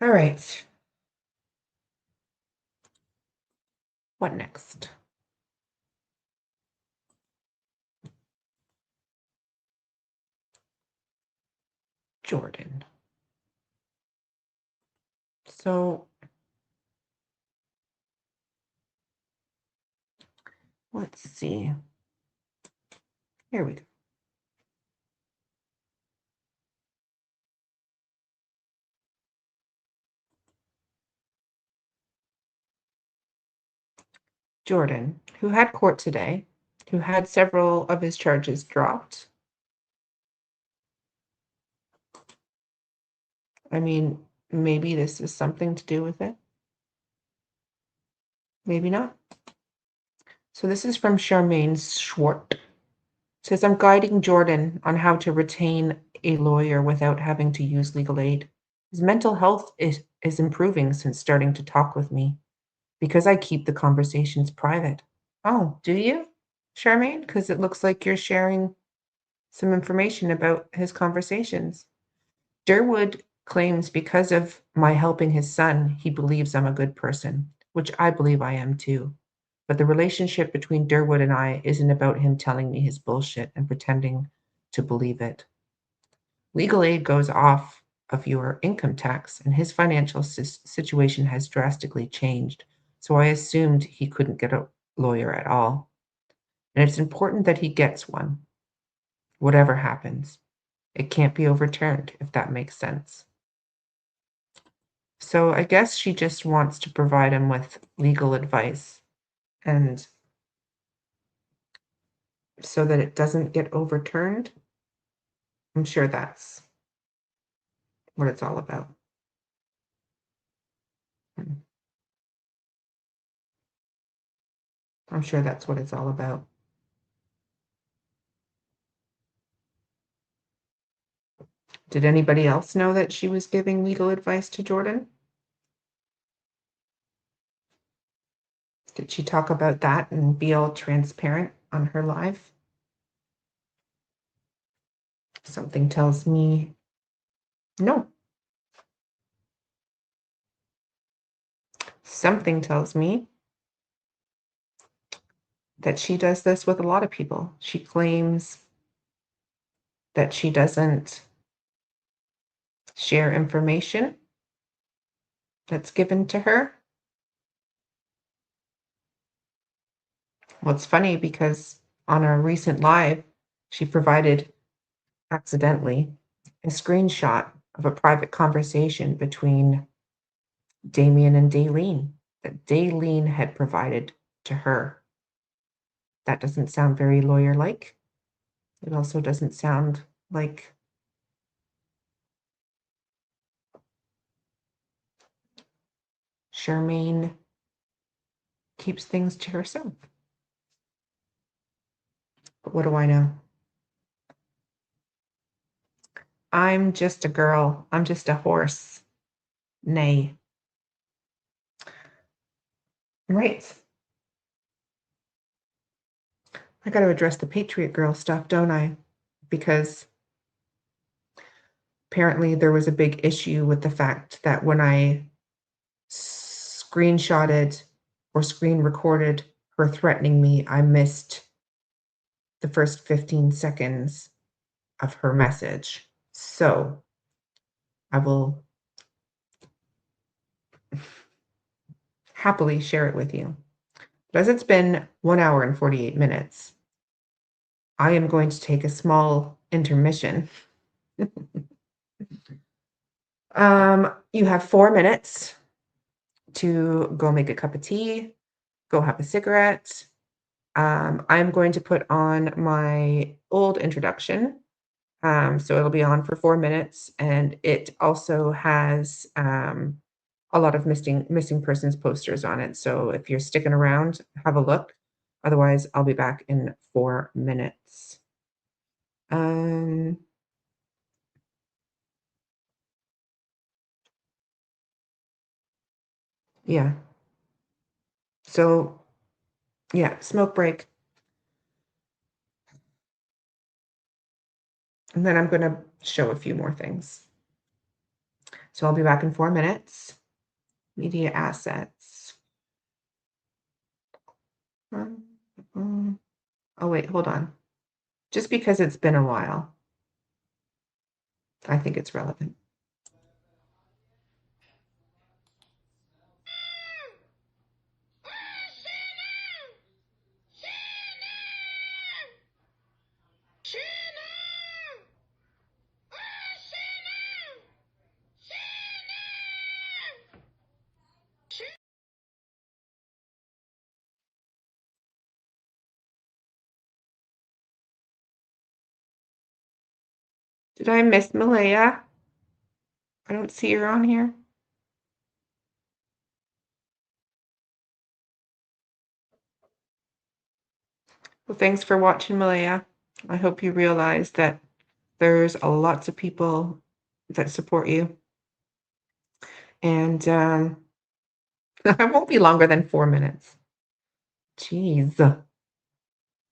all right. What next? Jordan. So, let's see. Here we go. Jordan, who had court today, who had several of his charges dropped. I mean, Maybe this is something to do with it. Maybe not. So this is from Charmaine Schwartz. Says, I'm guiding Jordan on how to retain a lawyer without having to use legal aid. His mental health is improving since starting to talk with me because I keep the conversations private. Oh, do you, Charmaine? Because it looks like you're sharing some information about his conversations. Durwood claims because of my helping his son, he believes I'm a good person, which I believe I am too. But the relationship between Durwood and I isn't about him telling me his bullshit and pretending to believe it. Legal aid goes off of your income tax, and his financial situation has drastically changed. So I assumed he couldn't get a lawyer at all. And it's important that he gets one, whatever happens. It can't be overturned, if that makes sense. So I guess she just wants to provide him with legal advice and so that it doesn't get overturned. I'm sure that's what it's all about. I'm sure that's what it's all about. Did anybody else know that she was giving legal advice to Jordan? Did she talk about that and be all transparent on her live? Something tells me no. Something tells me that she does this with a lot of people. She claims that she doesn't share information that's given to her. Well, it's funny because on a recent live, she provided accidentally a screenshot of a private conversation between Damien and Daylene that Daylene had provided to her. That doesn't sound very lawyer-like. It also doesn't sound like Charmaine keeps things to herself. But what do I know? I'm just a girl. I'm just a horse. Nay. Right. I got to address the Patriot Girl stuff, don't I? Because apparently there was a big issue with the fact that when I screenshotted or screen recorded her threatening me, I missed the first 15 seconds of her message. So I will happily share it with you. But as it's been 1 hour and 48 minutes, I am going to take a small intermission. You have 4 minutes to go make a cup of tea, go have a cigarette. I'm going to put on my old introduction. So it'll be on for 4 minutes, and it also has a lot of missing persons posters on it. So if you're sticking around, have a look. Otherwise, I'll be back in 4 minutes. Yeah. So yeah, smoke break. And then I'm going to show a few more things. So I'll be back in 4 minutes. Media assets. Oh, wait, hold on. Just because it's been a while, I think it's relevant. Did I miss Malaya? I don't see her on here. Well, thanks for watching, Malaya. I hope you realize that there's lots of people that support you. And I won't be longer than 4 minutes. Jeez.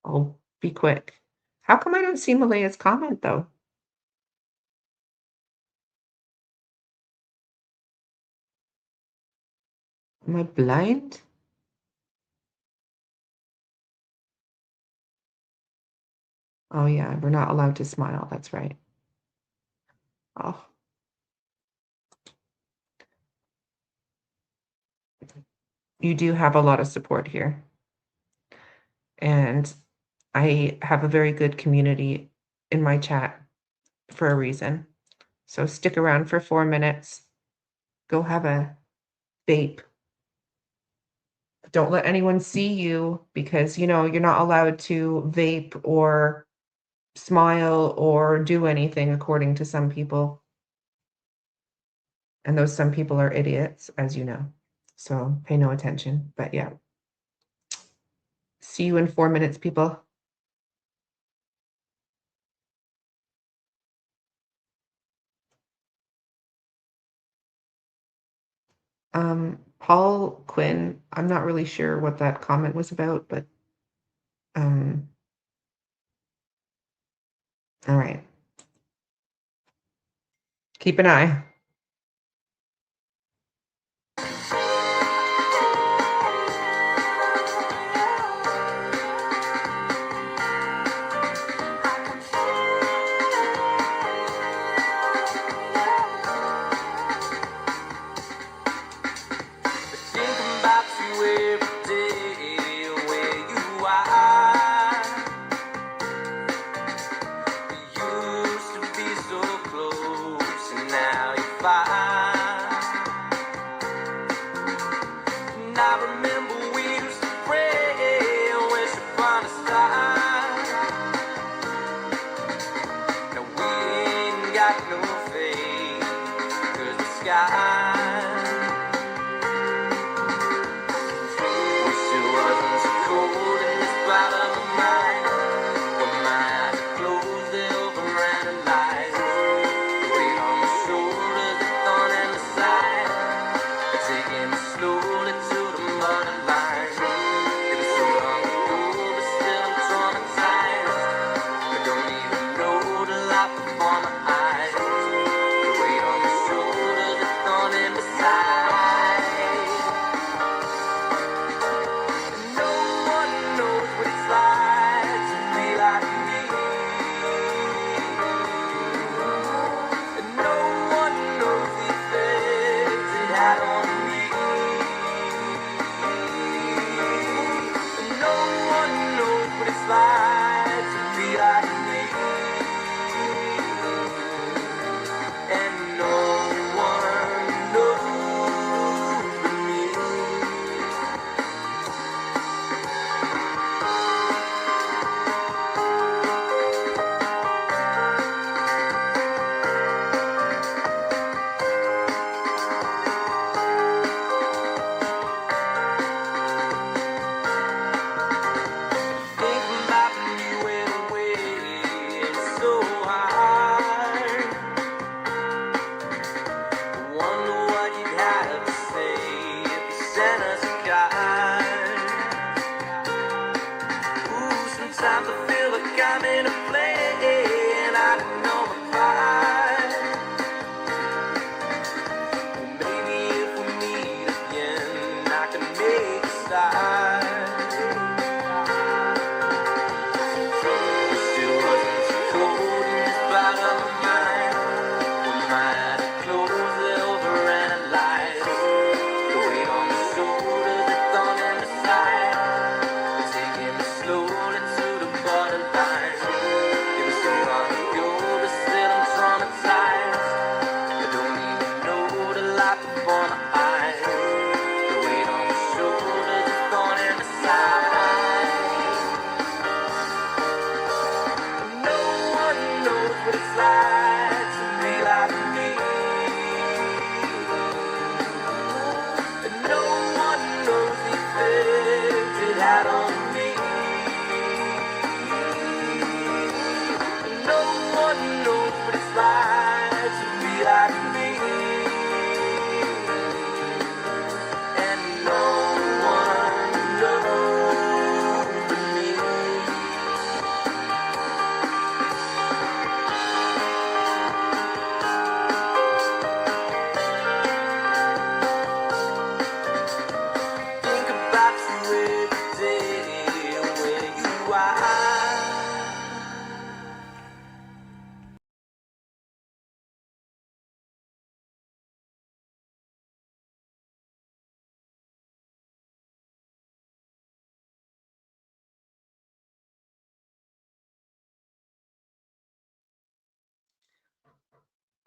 I'll be quick. How come I don't see Malaya's comment, though? Am I blind? Oh, yeah, we're not allowed to smile. That's right. Oh, you do have a lot of support here. And I have a very good community in my chat for a reason. So stick around for 4 minutes. Go have a vape. Don't let anyone see you because, you're not allowed to vape or smile or do anything according to some people. And those some people are idiots, as you know. So pay no attention. But yeah. See you in 4 minutes, people. Paul Quinn, I'm not really sure what that comment was about, but all right. Keep an eye.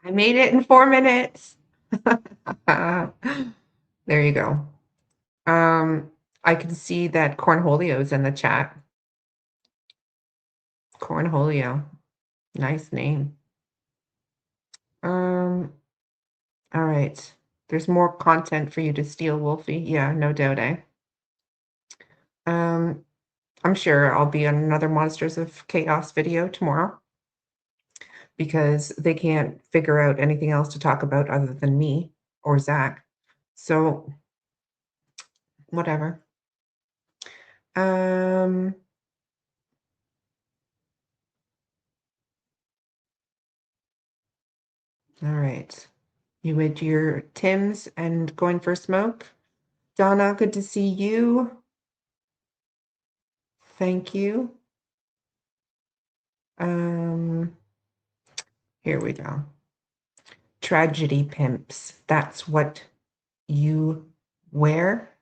I made it in 4 minutes. There you go. I can see that Cornholio's in the chat. Cornholio. Nice name. All right. There's more content for you to steal, Wolfie. Yeah, no doubt, eh? I'm sure I'll be on another Monsters of Chaos video tomorrow because they can't figure out anything else to talk about other than me or Zach. So, whatever. All right. You with your Tims and going for a smoke? Donna, good to see you. Thank you. Here we go. Tragedy pimps. That's what you wear.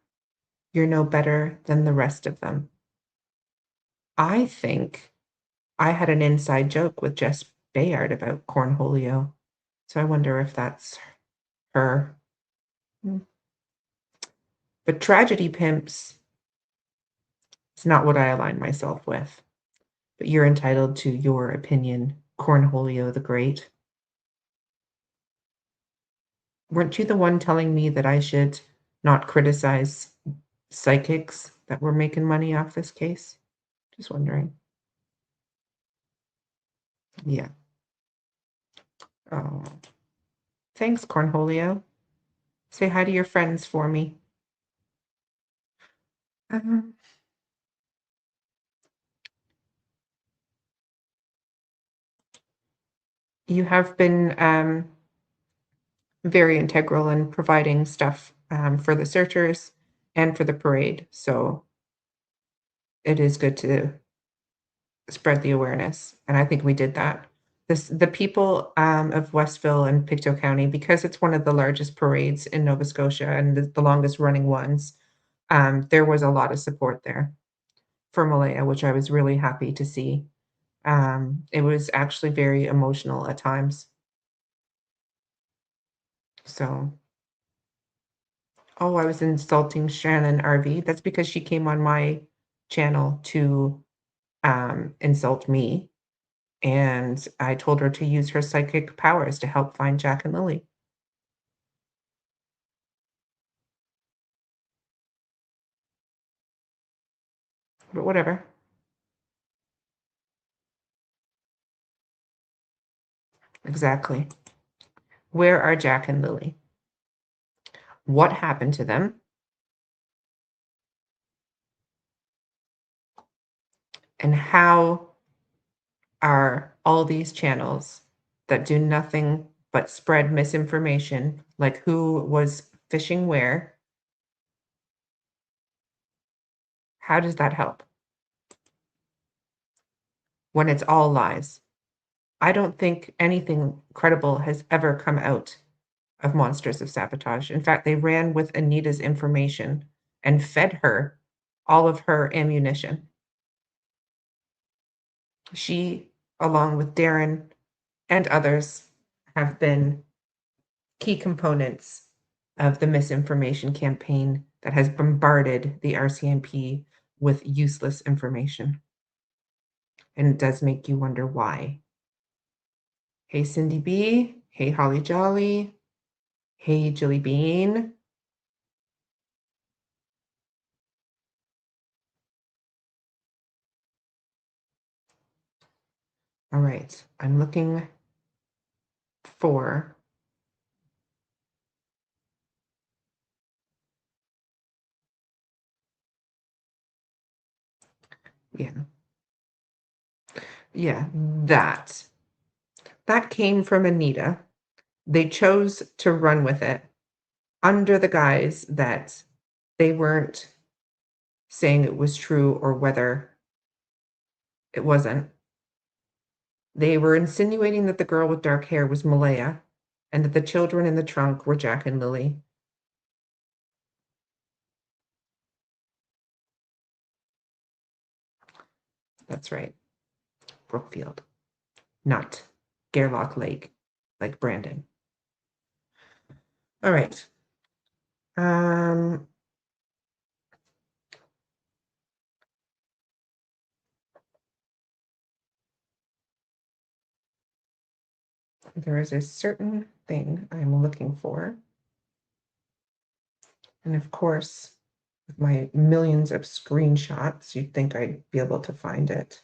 You're no better than the rest of them. I think I had an inside joke with Jess Bayard about Cornholio. So I wonder if that's her. But tragedy pimps is not what I align myself with. But you're entitled to your opinion, Cornholio the Great. Weren't you the one telling me that I should not criticize psychics that were making money off this case? Just wondering. Yeah. Oh. Thanks, Cornholio. Say hi to your friends for me. You have been very integral in providing stuff for the searchers and for the parade. So it is good to spread the awareness. And I think we did that. The people of Westville and Pictou County, because it's one of the largest parades in Nova Scotia and the longest running ones, there was a lot of support there for Malaya, which I was really happy to see. It was actually very emotional at times. So, oh, I was insulting Shannon RV. That's because she came on my channel to insult me. And I told her to use her psychic powers to help find Jack and Lilly. But whatever. Exactly. Where are Jack and Lilly? What happened to them? And how are all these channels that do nothing but spread misinformation, like who was fishing where, how does that help? When it's all lies. I don't think anything credible has ever come out of Monsters of Sabotage. In fact, they ran with Anita's information and fed her all of her ammunition. She, along with Darren and others, have been key components of the misinformation campaign that has bombarded the RCMP with useless information. And it does make you wonder why. Hey, Cindy B. Hey, Holly Jolly. Hey, Jilly Bean. All right, I'm looking for yeah. Yeah, that. That came from Anita. They chose to run with it under the guise that they weren't saying it was true or whether it wasn't. They were insinuating that the girl with dark hair was Malaya and that the children in the trunk were Jack and Lilly. That's right. Brookfield, not Gairloch Lake. like Brandon. All right. There is a certain thing I'm looking for. And of course, with my millions of screenshots, you'd think I'd be able to find it.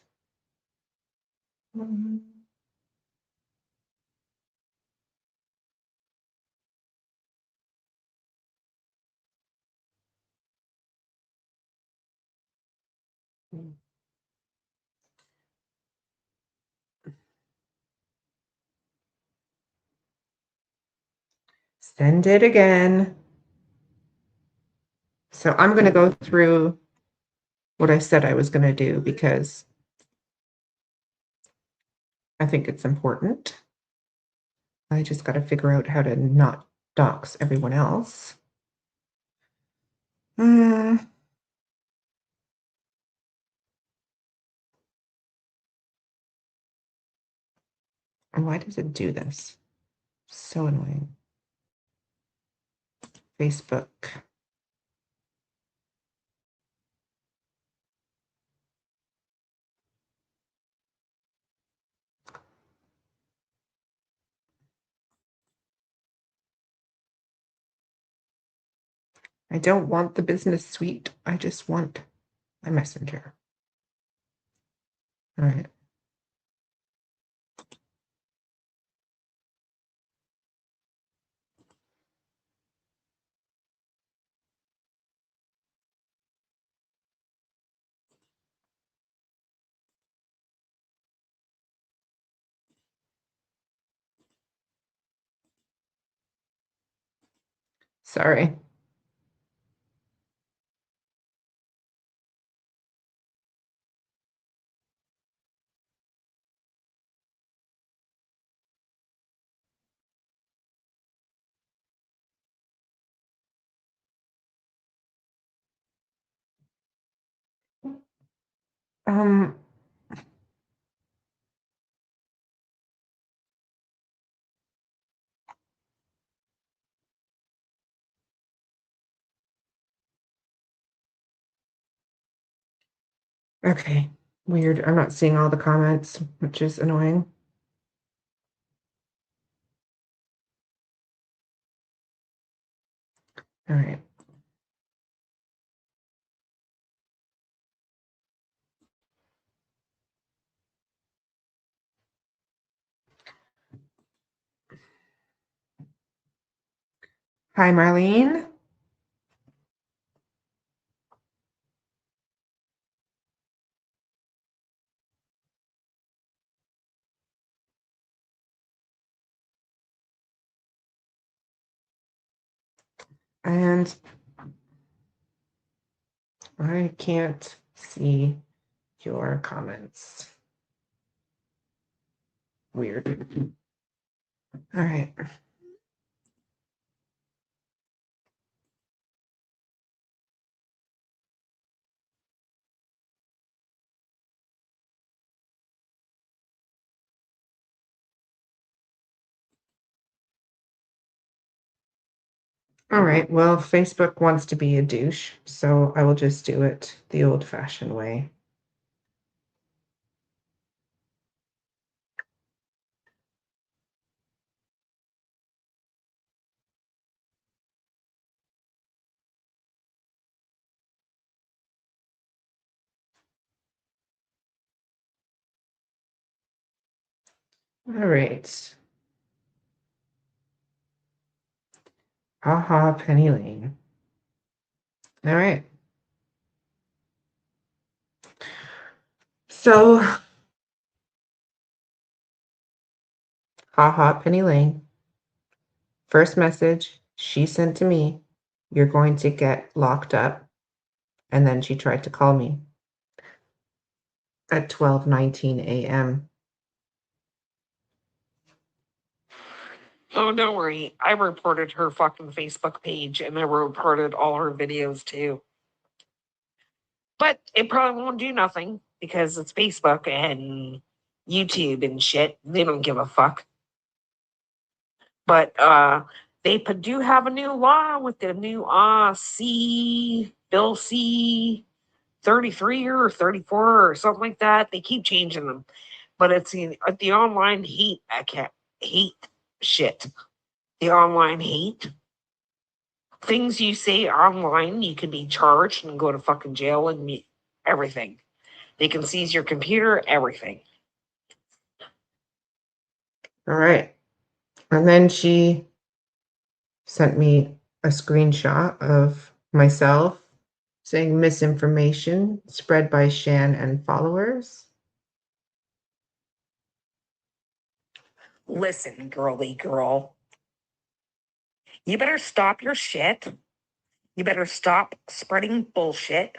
Send it again. So I'm going to go through what I said I was going to do because I think it's important. I just got to figure out how to not dox everyone else. And why does it do this? So annoying. Facebook. I don't want the business suite. I just want my messenger. All right. Sorry. Um, okay. Weird. I'm not seeing all the comments, which is annoying. All right. Hi, Marlene. And I can't see your comments. Weird. All right. All right. Well, Facebook wants to be a douche, so I will just do it the old-fashioned way. All right. Haha, Penny Lane. All right. So, haha, Penny Lane. First message she sent to me, you're going to get locked up. And then she tried to call me at 12:19 a.m.
Oh, don't worry. I reported her fucking Facebook page and I reported all her videos too. But it probably won't do nothing because it's Facebook and YouTube and shit. They don't give a fuck. But they do have a new law with the new Bill C 33 or 34 or something like that. They keep changing them. But it's the online hate shit. The online hate. Things you say online, you can be charged and go to fucking jail and everything. They can seize your computer, everything.
All right. And then she sent me a screenshot of myself saying misinformation spread by Shan and followers.
Listen, girly girl. You better stop your shit. You better stop spreading bullshit,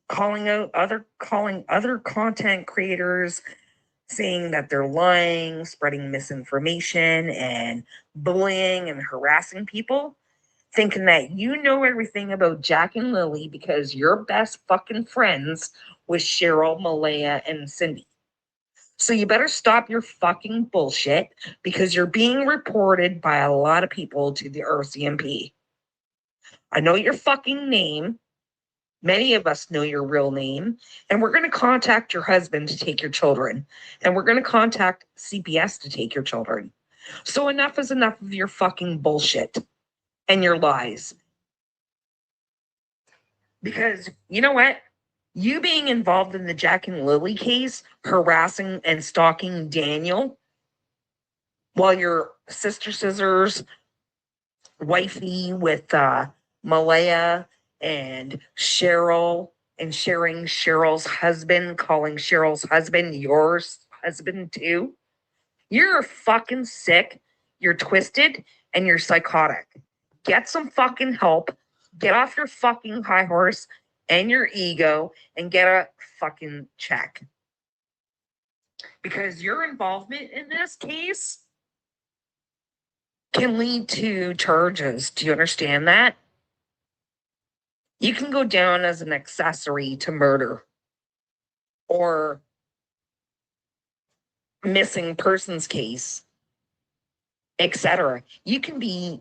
calling other content creators, saying that they're lying, spreading misinformation and bullying and harassing people, thinking that you know everything about Jack and Lilly because you're best fucking friends with Cheryl, Malaya, and Cindy. So you better stop your fucking bullshit because you're being reported by a lot of people to the RCMP. I know your fucking name. Many of us know your real name, and we're going to contact your husband to take your children, and we're going to contact CPS to take your children. So enough is enough of your fucking bullshit and your lies. Because you know what? You being involved in the Jack and Lilly case, harassing and stalking Daniel, while your sister scissors wifey with Malaya and Cheryl, and sharing Cheryl's husband, calling Cheryl's husband your husband too. You're fucking sick, you're twisted, and you're psychotic. Get some fucking help. Get off your fucking high horse and your ego and get a fucking check. Because your involvement in this case can lead to charges. Do you understand that? You can go down as an accessory to murder or missing persons case, etc. You can be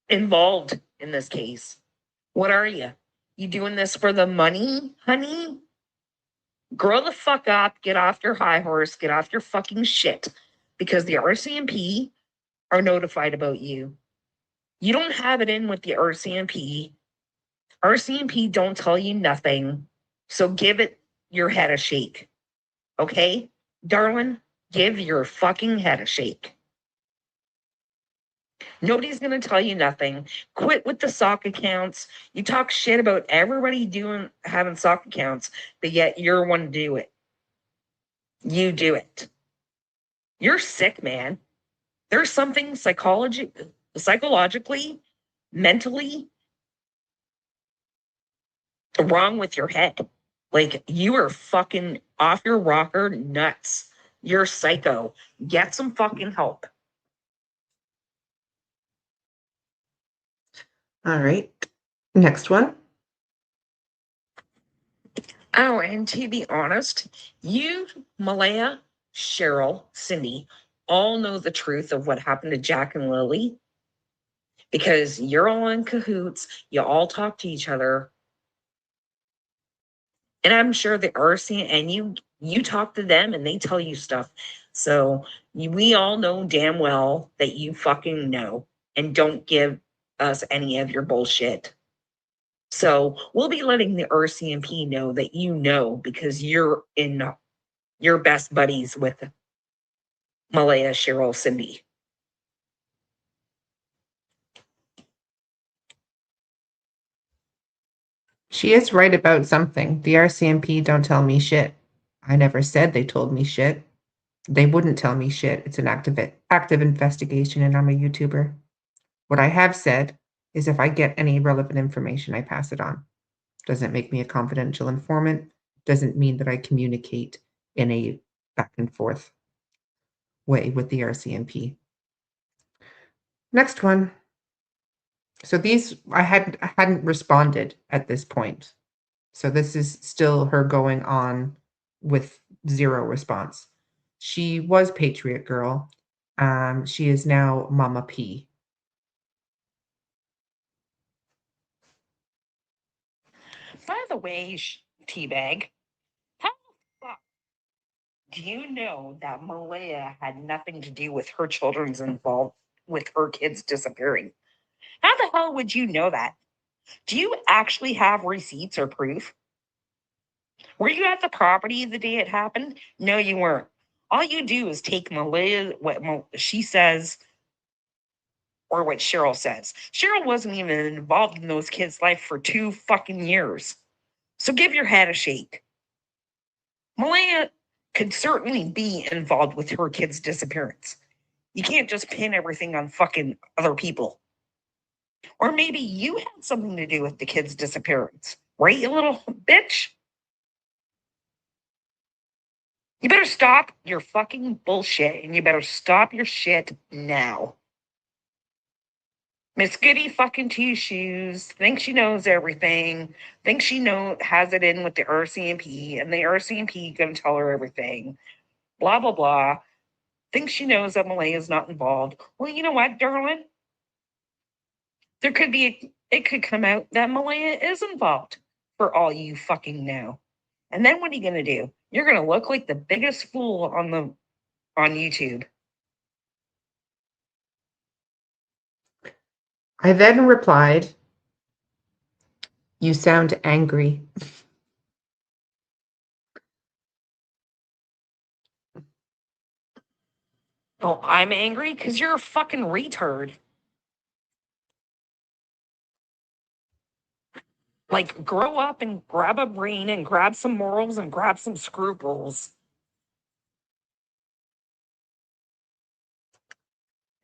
involved in this case. What are you? You doing this for the money, honey? Grow the fuck up, get off your high horse, get off your fucking shit, because the RCMP are notified about you. You don't have it in with the RCMP. RCMP don't tell you nothing, so give it your head a shake. Okay? Darling, give your fucking head a shake. Nobody's going to tell you nothing. Quit with the sock accounts. You talk shit about everybody having sock accounts, but yet you're one to do it. You do it. You're sick, man. There's something psychologically, mentally wrong with your head. Like, you are fucking off your rocker nuts. You're psycho. Get some fucking help.
All right. Next one.
Oh, and to be honest, you, Malaya, Cheryl, Cindy, all know the truth of what happened to Jack and Lilly because you're all in cahoots. You all talk to each other. And I'm sure the RC and you talk to them and they tell you stuff. So we all know damn well that you fucking know and don't give us any of your bullshit. So we'll be letting the RCMP know that you know because you're best buddies with Malaya, Cheryl, Cindy.
She is right about something. The RCMP don't tell me shit. I never said they told me shit. They wouldn't tell me shit. It's an active investigation, and I'm a YouTuber. What I have said is if I get any relevant information, I pass it on. Doesn't make me a confidential informant. Doesn't mean that I communicate in a back and forth way with the RCMP. Next one. So these I hadn't responded at this point. So this is still her going on with zero response. She was Patriot Girl. She is now Mama P.
By the way, Teabag, how the fuck do you know that Malaya had nothing to do with her children's involved with her kids disappearing? How the hell would you know that? Do you actually have receipts or proof? Were you at the property the day it happened? No, you weren't. All you do is take Malaya, what she says, or what Cheryl says. Cheryl wasn't even involved in those kids' life for 2 fucking years. So give your head a shake. Malaya could certainly be involved with her kid's disappearance. You can't just pin everything on fucking other people. Or maybe you had something to do with the kid's disappearance, right, you little bitch? You better stop your fucking bullshit and you better stop your shit now. Miss Goody fucking Two Shoes thinks she knows everything, thinks she has it in with the RCMP, and the RCMP gonna tell her everything. Blah blah blah. Thinks she knows that Malaya's not involved. Well, you know what, darling? It could come out that Malaya is involved for all you fucking know. And then what are you gonna do? You're gonna look like the biggest fool on YouTube.
I then replied, "You sound angry."
Oh, I'm angry because you're a fucking retard. Like, grow up and grab a brain and grab some morals and grab some scruples.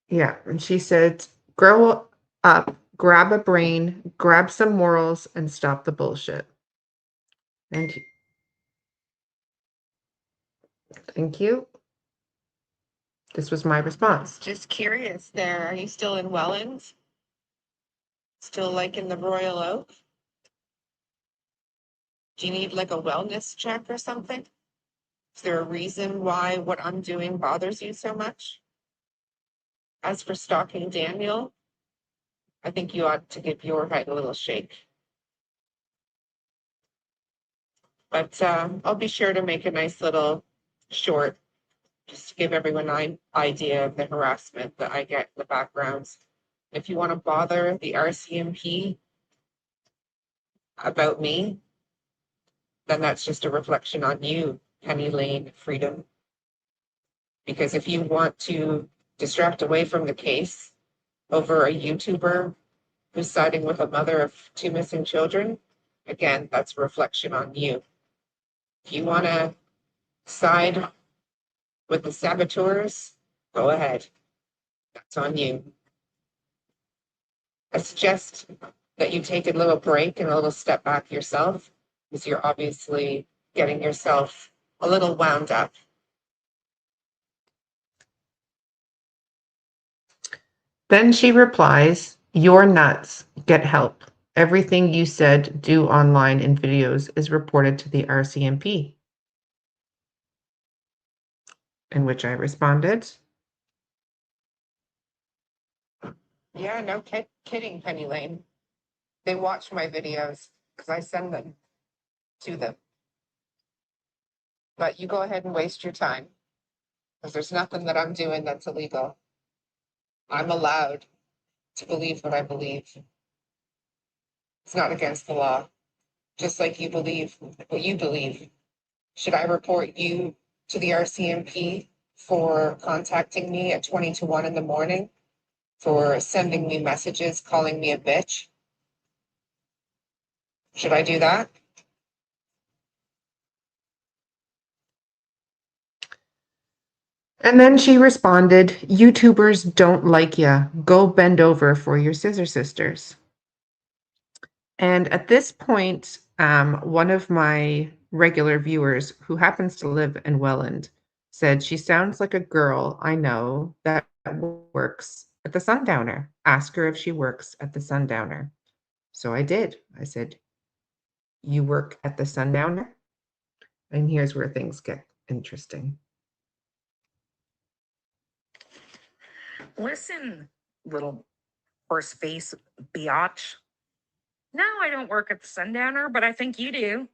Yeah, and she said, "Grow up, grab a brain, grab some morals, and stop the bullshit." And thank you. This was my response.
Just curious there. Are you still in Welland? Still like in the Royal Oak? Do you need like a wellness check or something? Is there a reason why what I'm doing bothers you so much? As for stalking Daniel, I think you ought to give your head a little shake. But I'll be sure to make a nice little short just to give everyone an idea of the harassment that I get in the backgrounds. If you want to bother the RCMP about me, then that's just a reflection on you, Penny Lane Freedom. Because if you want to distract away from the case over a YouTuber who's siding with a mother of 2 missing children, again, that's a reflection on you. If you want to side with the saboteurs, go ahead. That's on you. I suggest that you take a little break and a little step back yourself, because you're obviously getting yourself a little wound up.
Then she replies, "You're nuts. Get help. Everything you said, do online in videos is reported to the RCMP." In which I responded,
Yeah, no kidding, Penny Lane. They watch my videos because I send them to them. But you go ahead and waste your time because there's nothing that I'm doing that's illegal. I'm allowed to believe what I believe. It's not against the law, just like you believe what you believe. Should I report you to the RCMP for contacting me at 20 to 1 in the morning, for sending me messages, calling me a bitch? Should I do that?
and then she responded, "YouTubers don't like ya. Go bend over for your scissor sisters." And at this point, one of my regular viewers who happens to live in Welland said, "She sounds like a girl I know that works at the Sundowner. Ask her if she works at the Sundowner." So I did. I said, "You work at the Sundowner?" And here's where things get interesting.
Listen, little horse face biatch. No, I don't work at the Sundowner, but I think you do.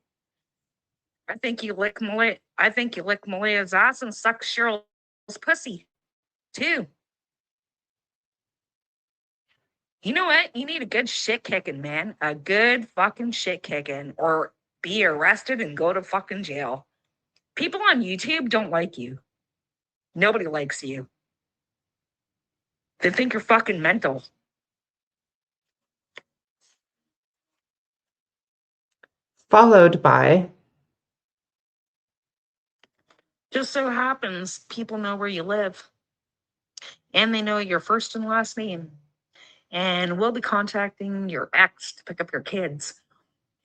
I think you lick Malia's ass and suck Cheryl's pussy, too. You know what? You need a good shit kicking, man. A good fucking shit kicking, or be arrested and go to fucking jail. People on YouTube don't like you. Nobody likes you. They think you're fucking mental.
Followed by,
Just so happens people know where you live. And they know your first and last name. And we'll be contacting your ex to pick up your kids.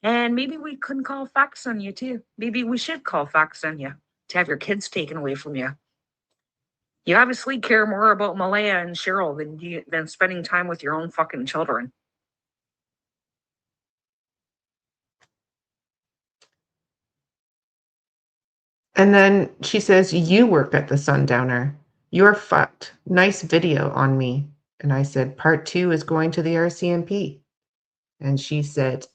And maybe we couldn't call facts on you too. Maybe we should call facts on you to have your kids taken away from you. You obviously care more about Malaya and Cheryl than spending time with your own fucking children.
and then she says, you work at the Sundowner. You're fucked. Nice video on me. And I said, part 2 is going to the RCMP. And she said,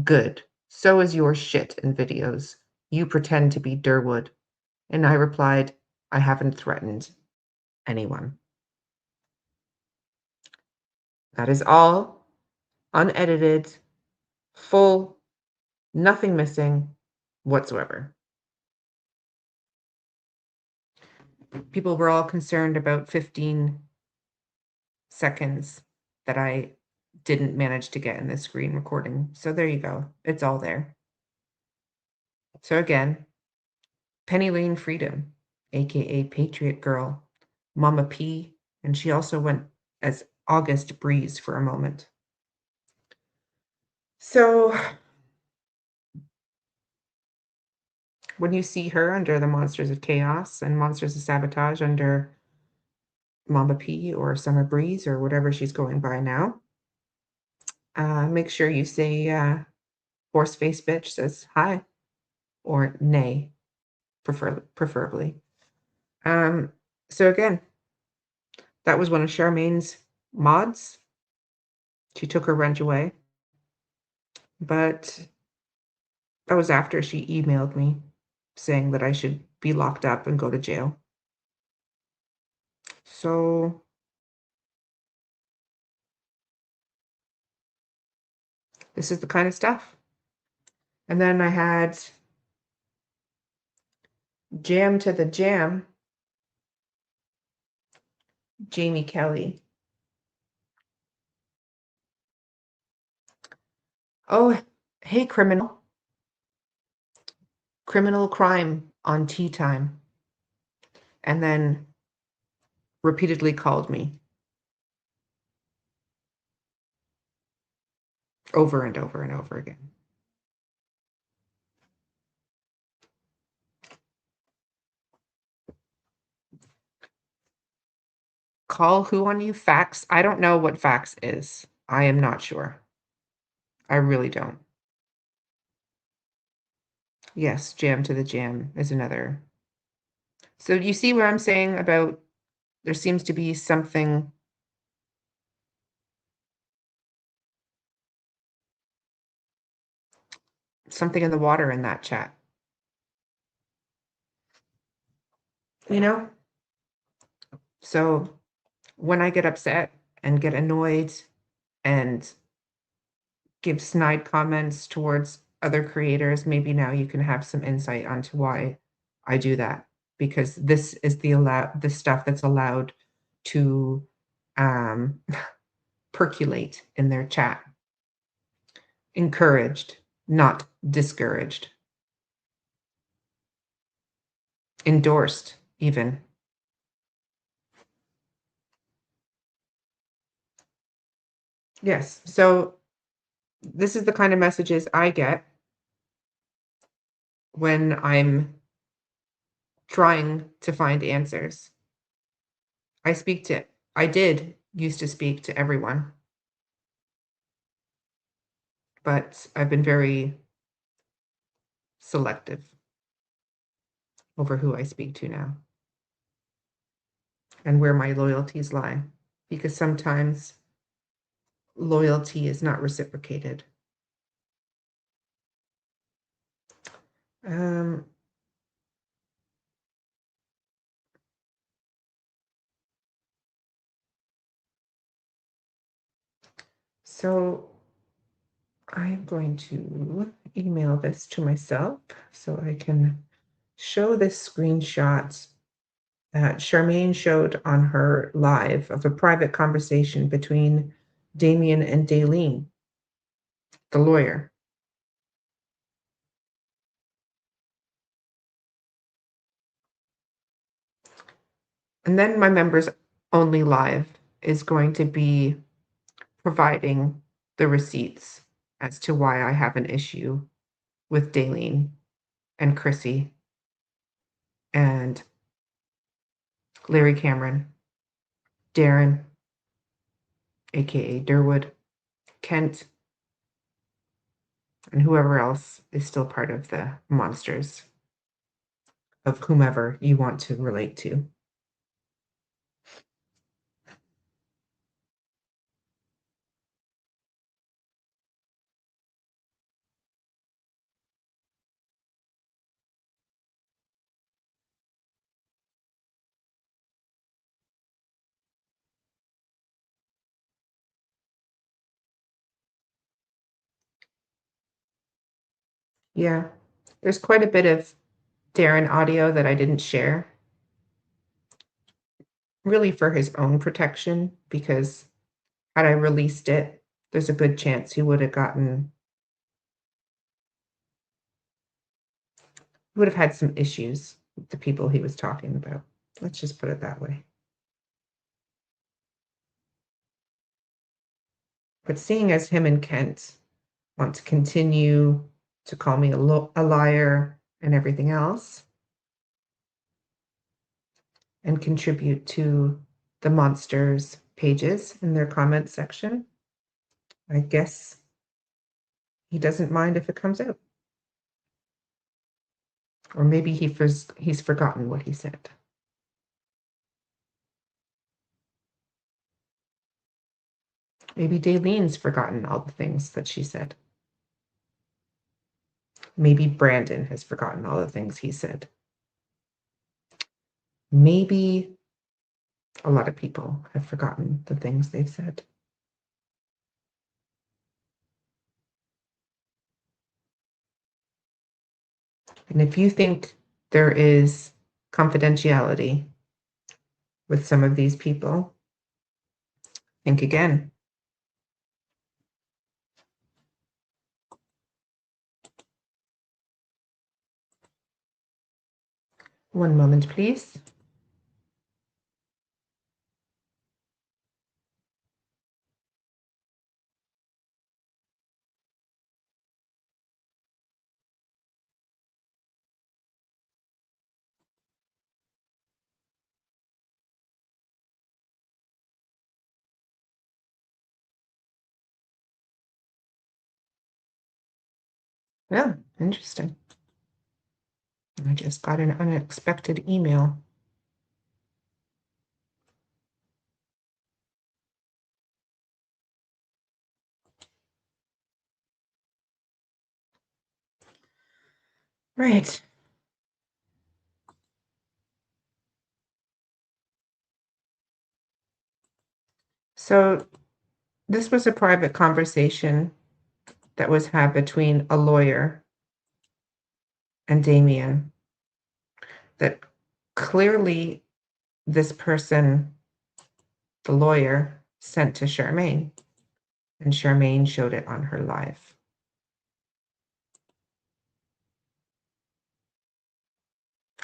good. So is your shit and videos. You pretend to be Durwood. And I replied, I haven't threatened anyone. That is all, unedited, full, nothing missing whatsoever. People were all concerned about 15 seconds that I didn't manage to get in the screen recording. So there you go. It's all there. So again, Penny Lane Freedom, aka Patriot Girl, Mama P, and she also went as August Breeze for a moment. So when you see her under the Monsters of Chaos and Monsters of Sabotage under Mama P or Summer Breeze or whatever she's going by now, make sure you say horseface bitch says hi or nay, preferably. So again, that was one of Charmaine's mods. She took her wrench away, but that was after she emailed me saying that I should be locked up and go to jail. So this is the kind of stuff. And then I had Jam to the Jam, Jamie Kelly. Oh, hey, criminal crime on tea time. And then repeatedly called me over and over and over again. Call who on you? Fax? I don't know what fax is. I am not sure. I really don't. Yes, Jam to the Jam is another. So you see what I'm saying about there seems to be something in the water in that chat. You know? So when I get upset and get annoyed and give snide comments towards other creators, maybe now you can have some insight onto why I do that, because this is the stuff that's allowed to percolate in their chat. Encouraged, not discouraged. Endorsed, even. Yes, so this is the kind of messages I get when I'm trying to find answers. I did used to speak to everyone, but I've been very selective over who I speak to now and where my loyalties lie. because sometimes loyalty is not reciprocated. So I'm going to email this to myself so I can show this screenshot that Charmaine showed on her live of a private conversation between Damien and Daleen, the lawyer. And then my members only live is going to be providing the receipts as to why I have an issue with Daleen and Chrissy and Larry Cameron, Darren, aka Durwood, Kent, and whoever else is still part of the monsters of whomever you want to relate to. Yeah, there's quite a bit of Darren audio that I didn't share, really for his own protection, because had I released it, there's a good chance he would have had some issues with the people he was talking about. Let's just put it that way. But seeing as him and Kent want to continue to call me a liar and everything else, and contribute to the monsters pages in their comment section, I guess he doesn't mind if it comes out. Or maybe he's forgotten what he said. Maybe Dayleen's forgotten all the things that she said. Maybe Brandon has forgotten all the things he said. Maybe a lot of people have forgotten the things they've said. And if you think there is confidentiality with some of these people, think again. One moment, please. Yeah, interesting. I just got an unexpected email. Right. So this was a private conversation that was had between a lawyer and Damien that clearly this person, the lawyer, sent to Charmaine, and Charmaine showed it on her live.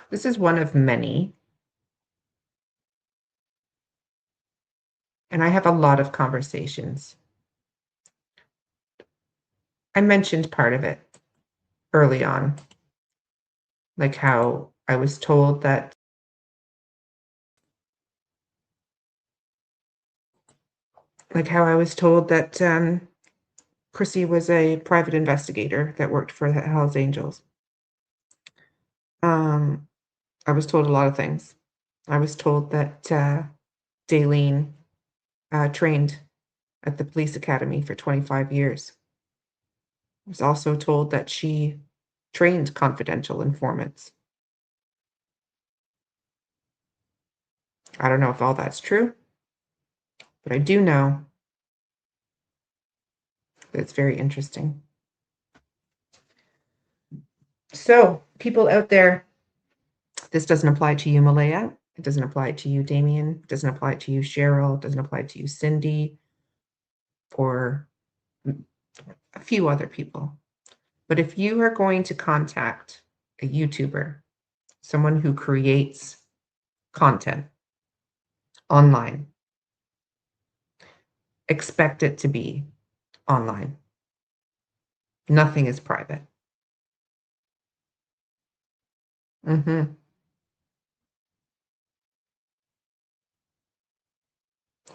This is one of many. And I have a lot of conversations. I mentioned part of it early on, like how I was told that Chrissy was a private investigator that worked for the Hells Angels. I was told a lot of things. I was told that Daleen trained at the police academy for 25 years. I was also told that she trained confidential informants. I don't know if all that's true, but I do know that it's very interesting. So, people out there, this doesn't apply to you, Malaya. It doesn't apply to you, Damien. It doesn't apply to you, Cheryl. It doesn't apply to you, Cindy, or a few other people. But if you are going to contact a YouTuber, someone who creates content online, expect it to be online. Nothing is private.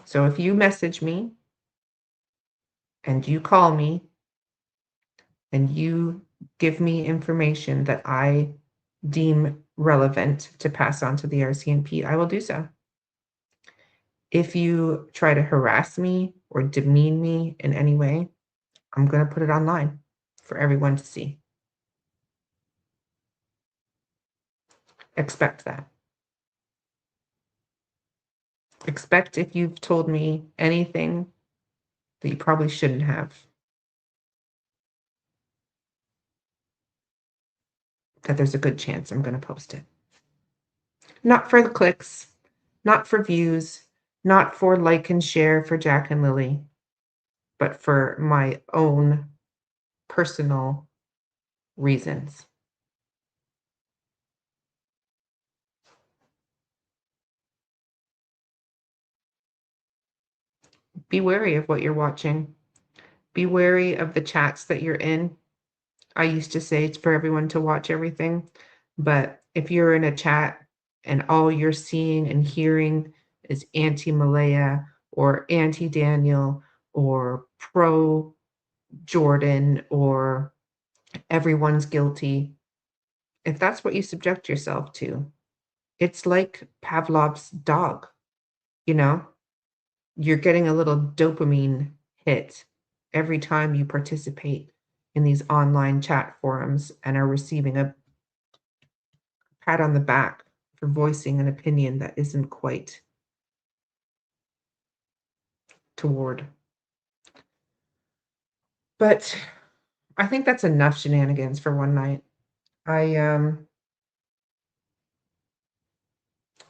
So if you message me and you call me and you give me information that I deem relevant to pass on to the RCMP, I will do so. If you try to harass me or demean me in any way, I'm going to put it online for everyone to see. Expect that. Expect if you've told me anything that you probably shouldn't have, that there's a good chance I'm going to post it. Not for the clicks, not for views, not for like and share for Jack and Lily, but for my own personal reasons. Be wary of what you're watching. Be wary of the chats that you're in. I used to say it's for everyone to watch everything, but if you're in a chat and all you're seeing and hearing is anti-Malaya or anti-Daniel or pro-Jordan or everyone's guilty, if that's what you subject yourself to, it's like Pavlov's dog, you know? You're getting a little dopamine hit every time you participate in these online chat forums and are receiving a pat on the back for voicing an opinion that isn't quite toward. But I think that's enough shenanigans for one night. I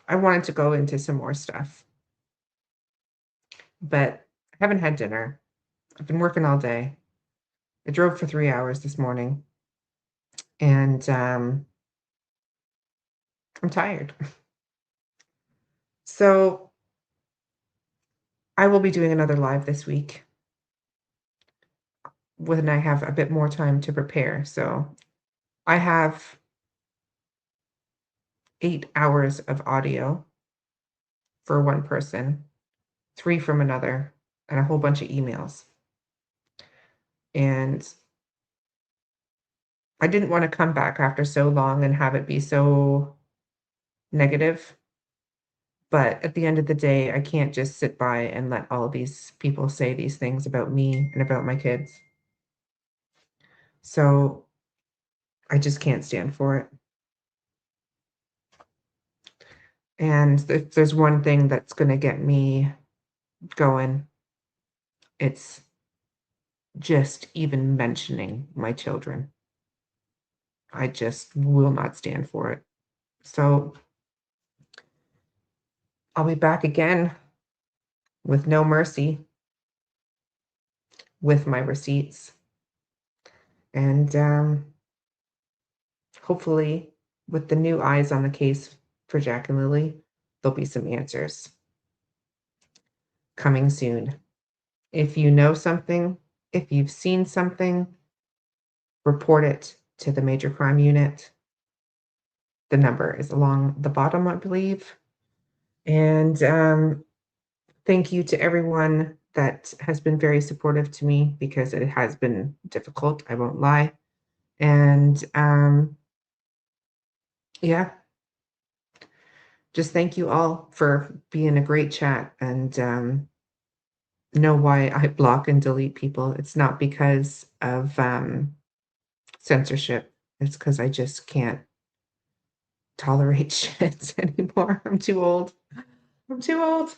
wanted to go into some more stuff, but I haven't had dinner. I've been working all day. I drove for 3 hours this morning, and I'm tired. So I will be doing another live this week when I have a bit more time to prepare. So I have 8 hours of audio for one person, 3 from another, and a whole bunch of emails. And I didn't want to come back after so long and have it be so negative. But at the end of the day, I can't just sit by and let all these people say these things about me and about my kids. So I just can't stand for it. And if there's one thing that's going to get me going, it's just even mentioning my children. I just will not stand for it. So I'll be back again with no mercy, with my receipts. And hopefully, with the new eyes on the case for Jack and Lily, there'll be some answers coming soon. If you know something, if you've seen something, report it to the Major Crime Unit. The number is along the bottom, I believe. And thank you to everyone that has been very supportive to me, because it has been difficult, I won't lie. And yeah, just thank you all for being a great chat. And know why I block and delete people. It's not because of censorship. It's because I just can't tolerate shit anymore. I'm too old. I'm too old.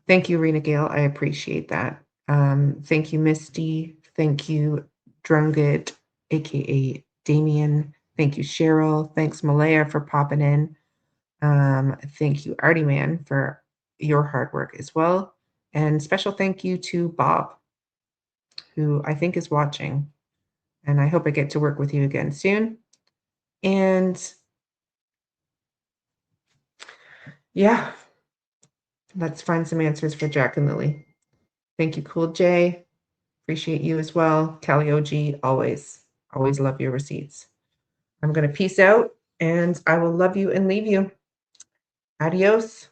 Thank you, Rena Gale. I appreciate that. Thank you, Misty. Thank you, Drungit, aka Damien. Thank you, Cheryl. Thanks, Malaya, for popping in. Thank you, Artie Man, for your hard work as well. And special thank you to Bob, who I think is watching. And I hope I get to work with you again soon. And yeah, let's find some answers for Jack and Lily. Thank you, Cool J. Appreciate you as well. Cali OG, always love your receipts. I'm going to peace out, and I will love you and leave you. Adios.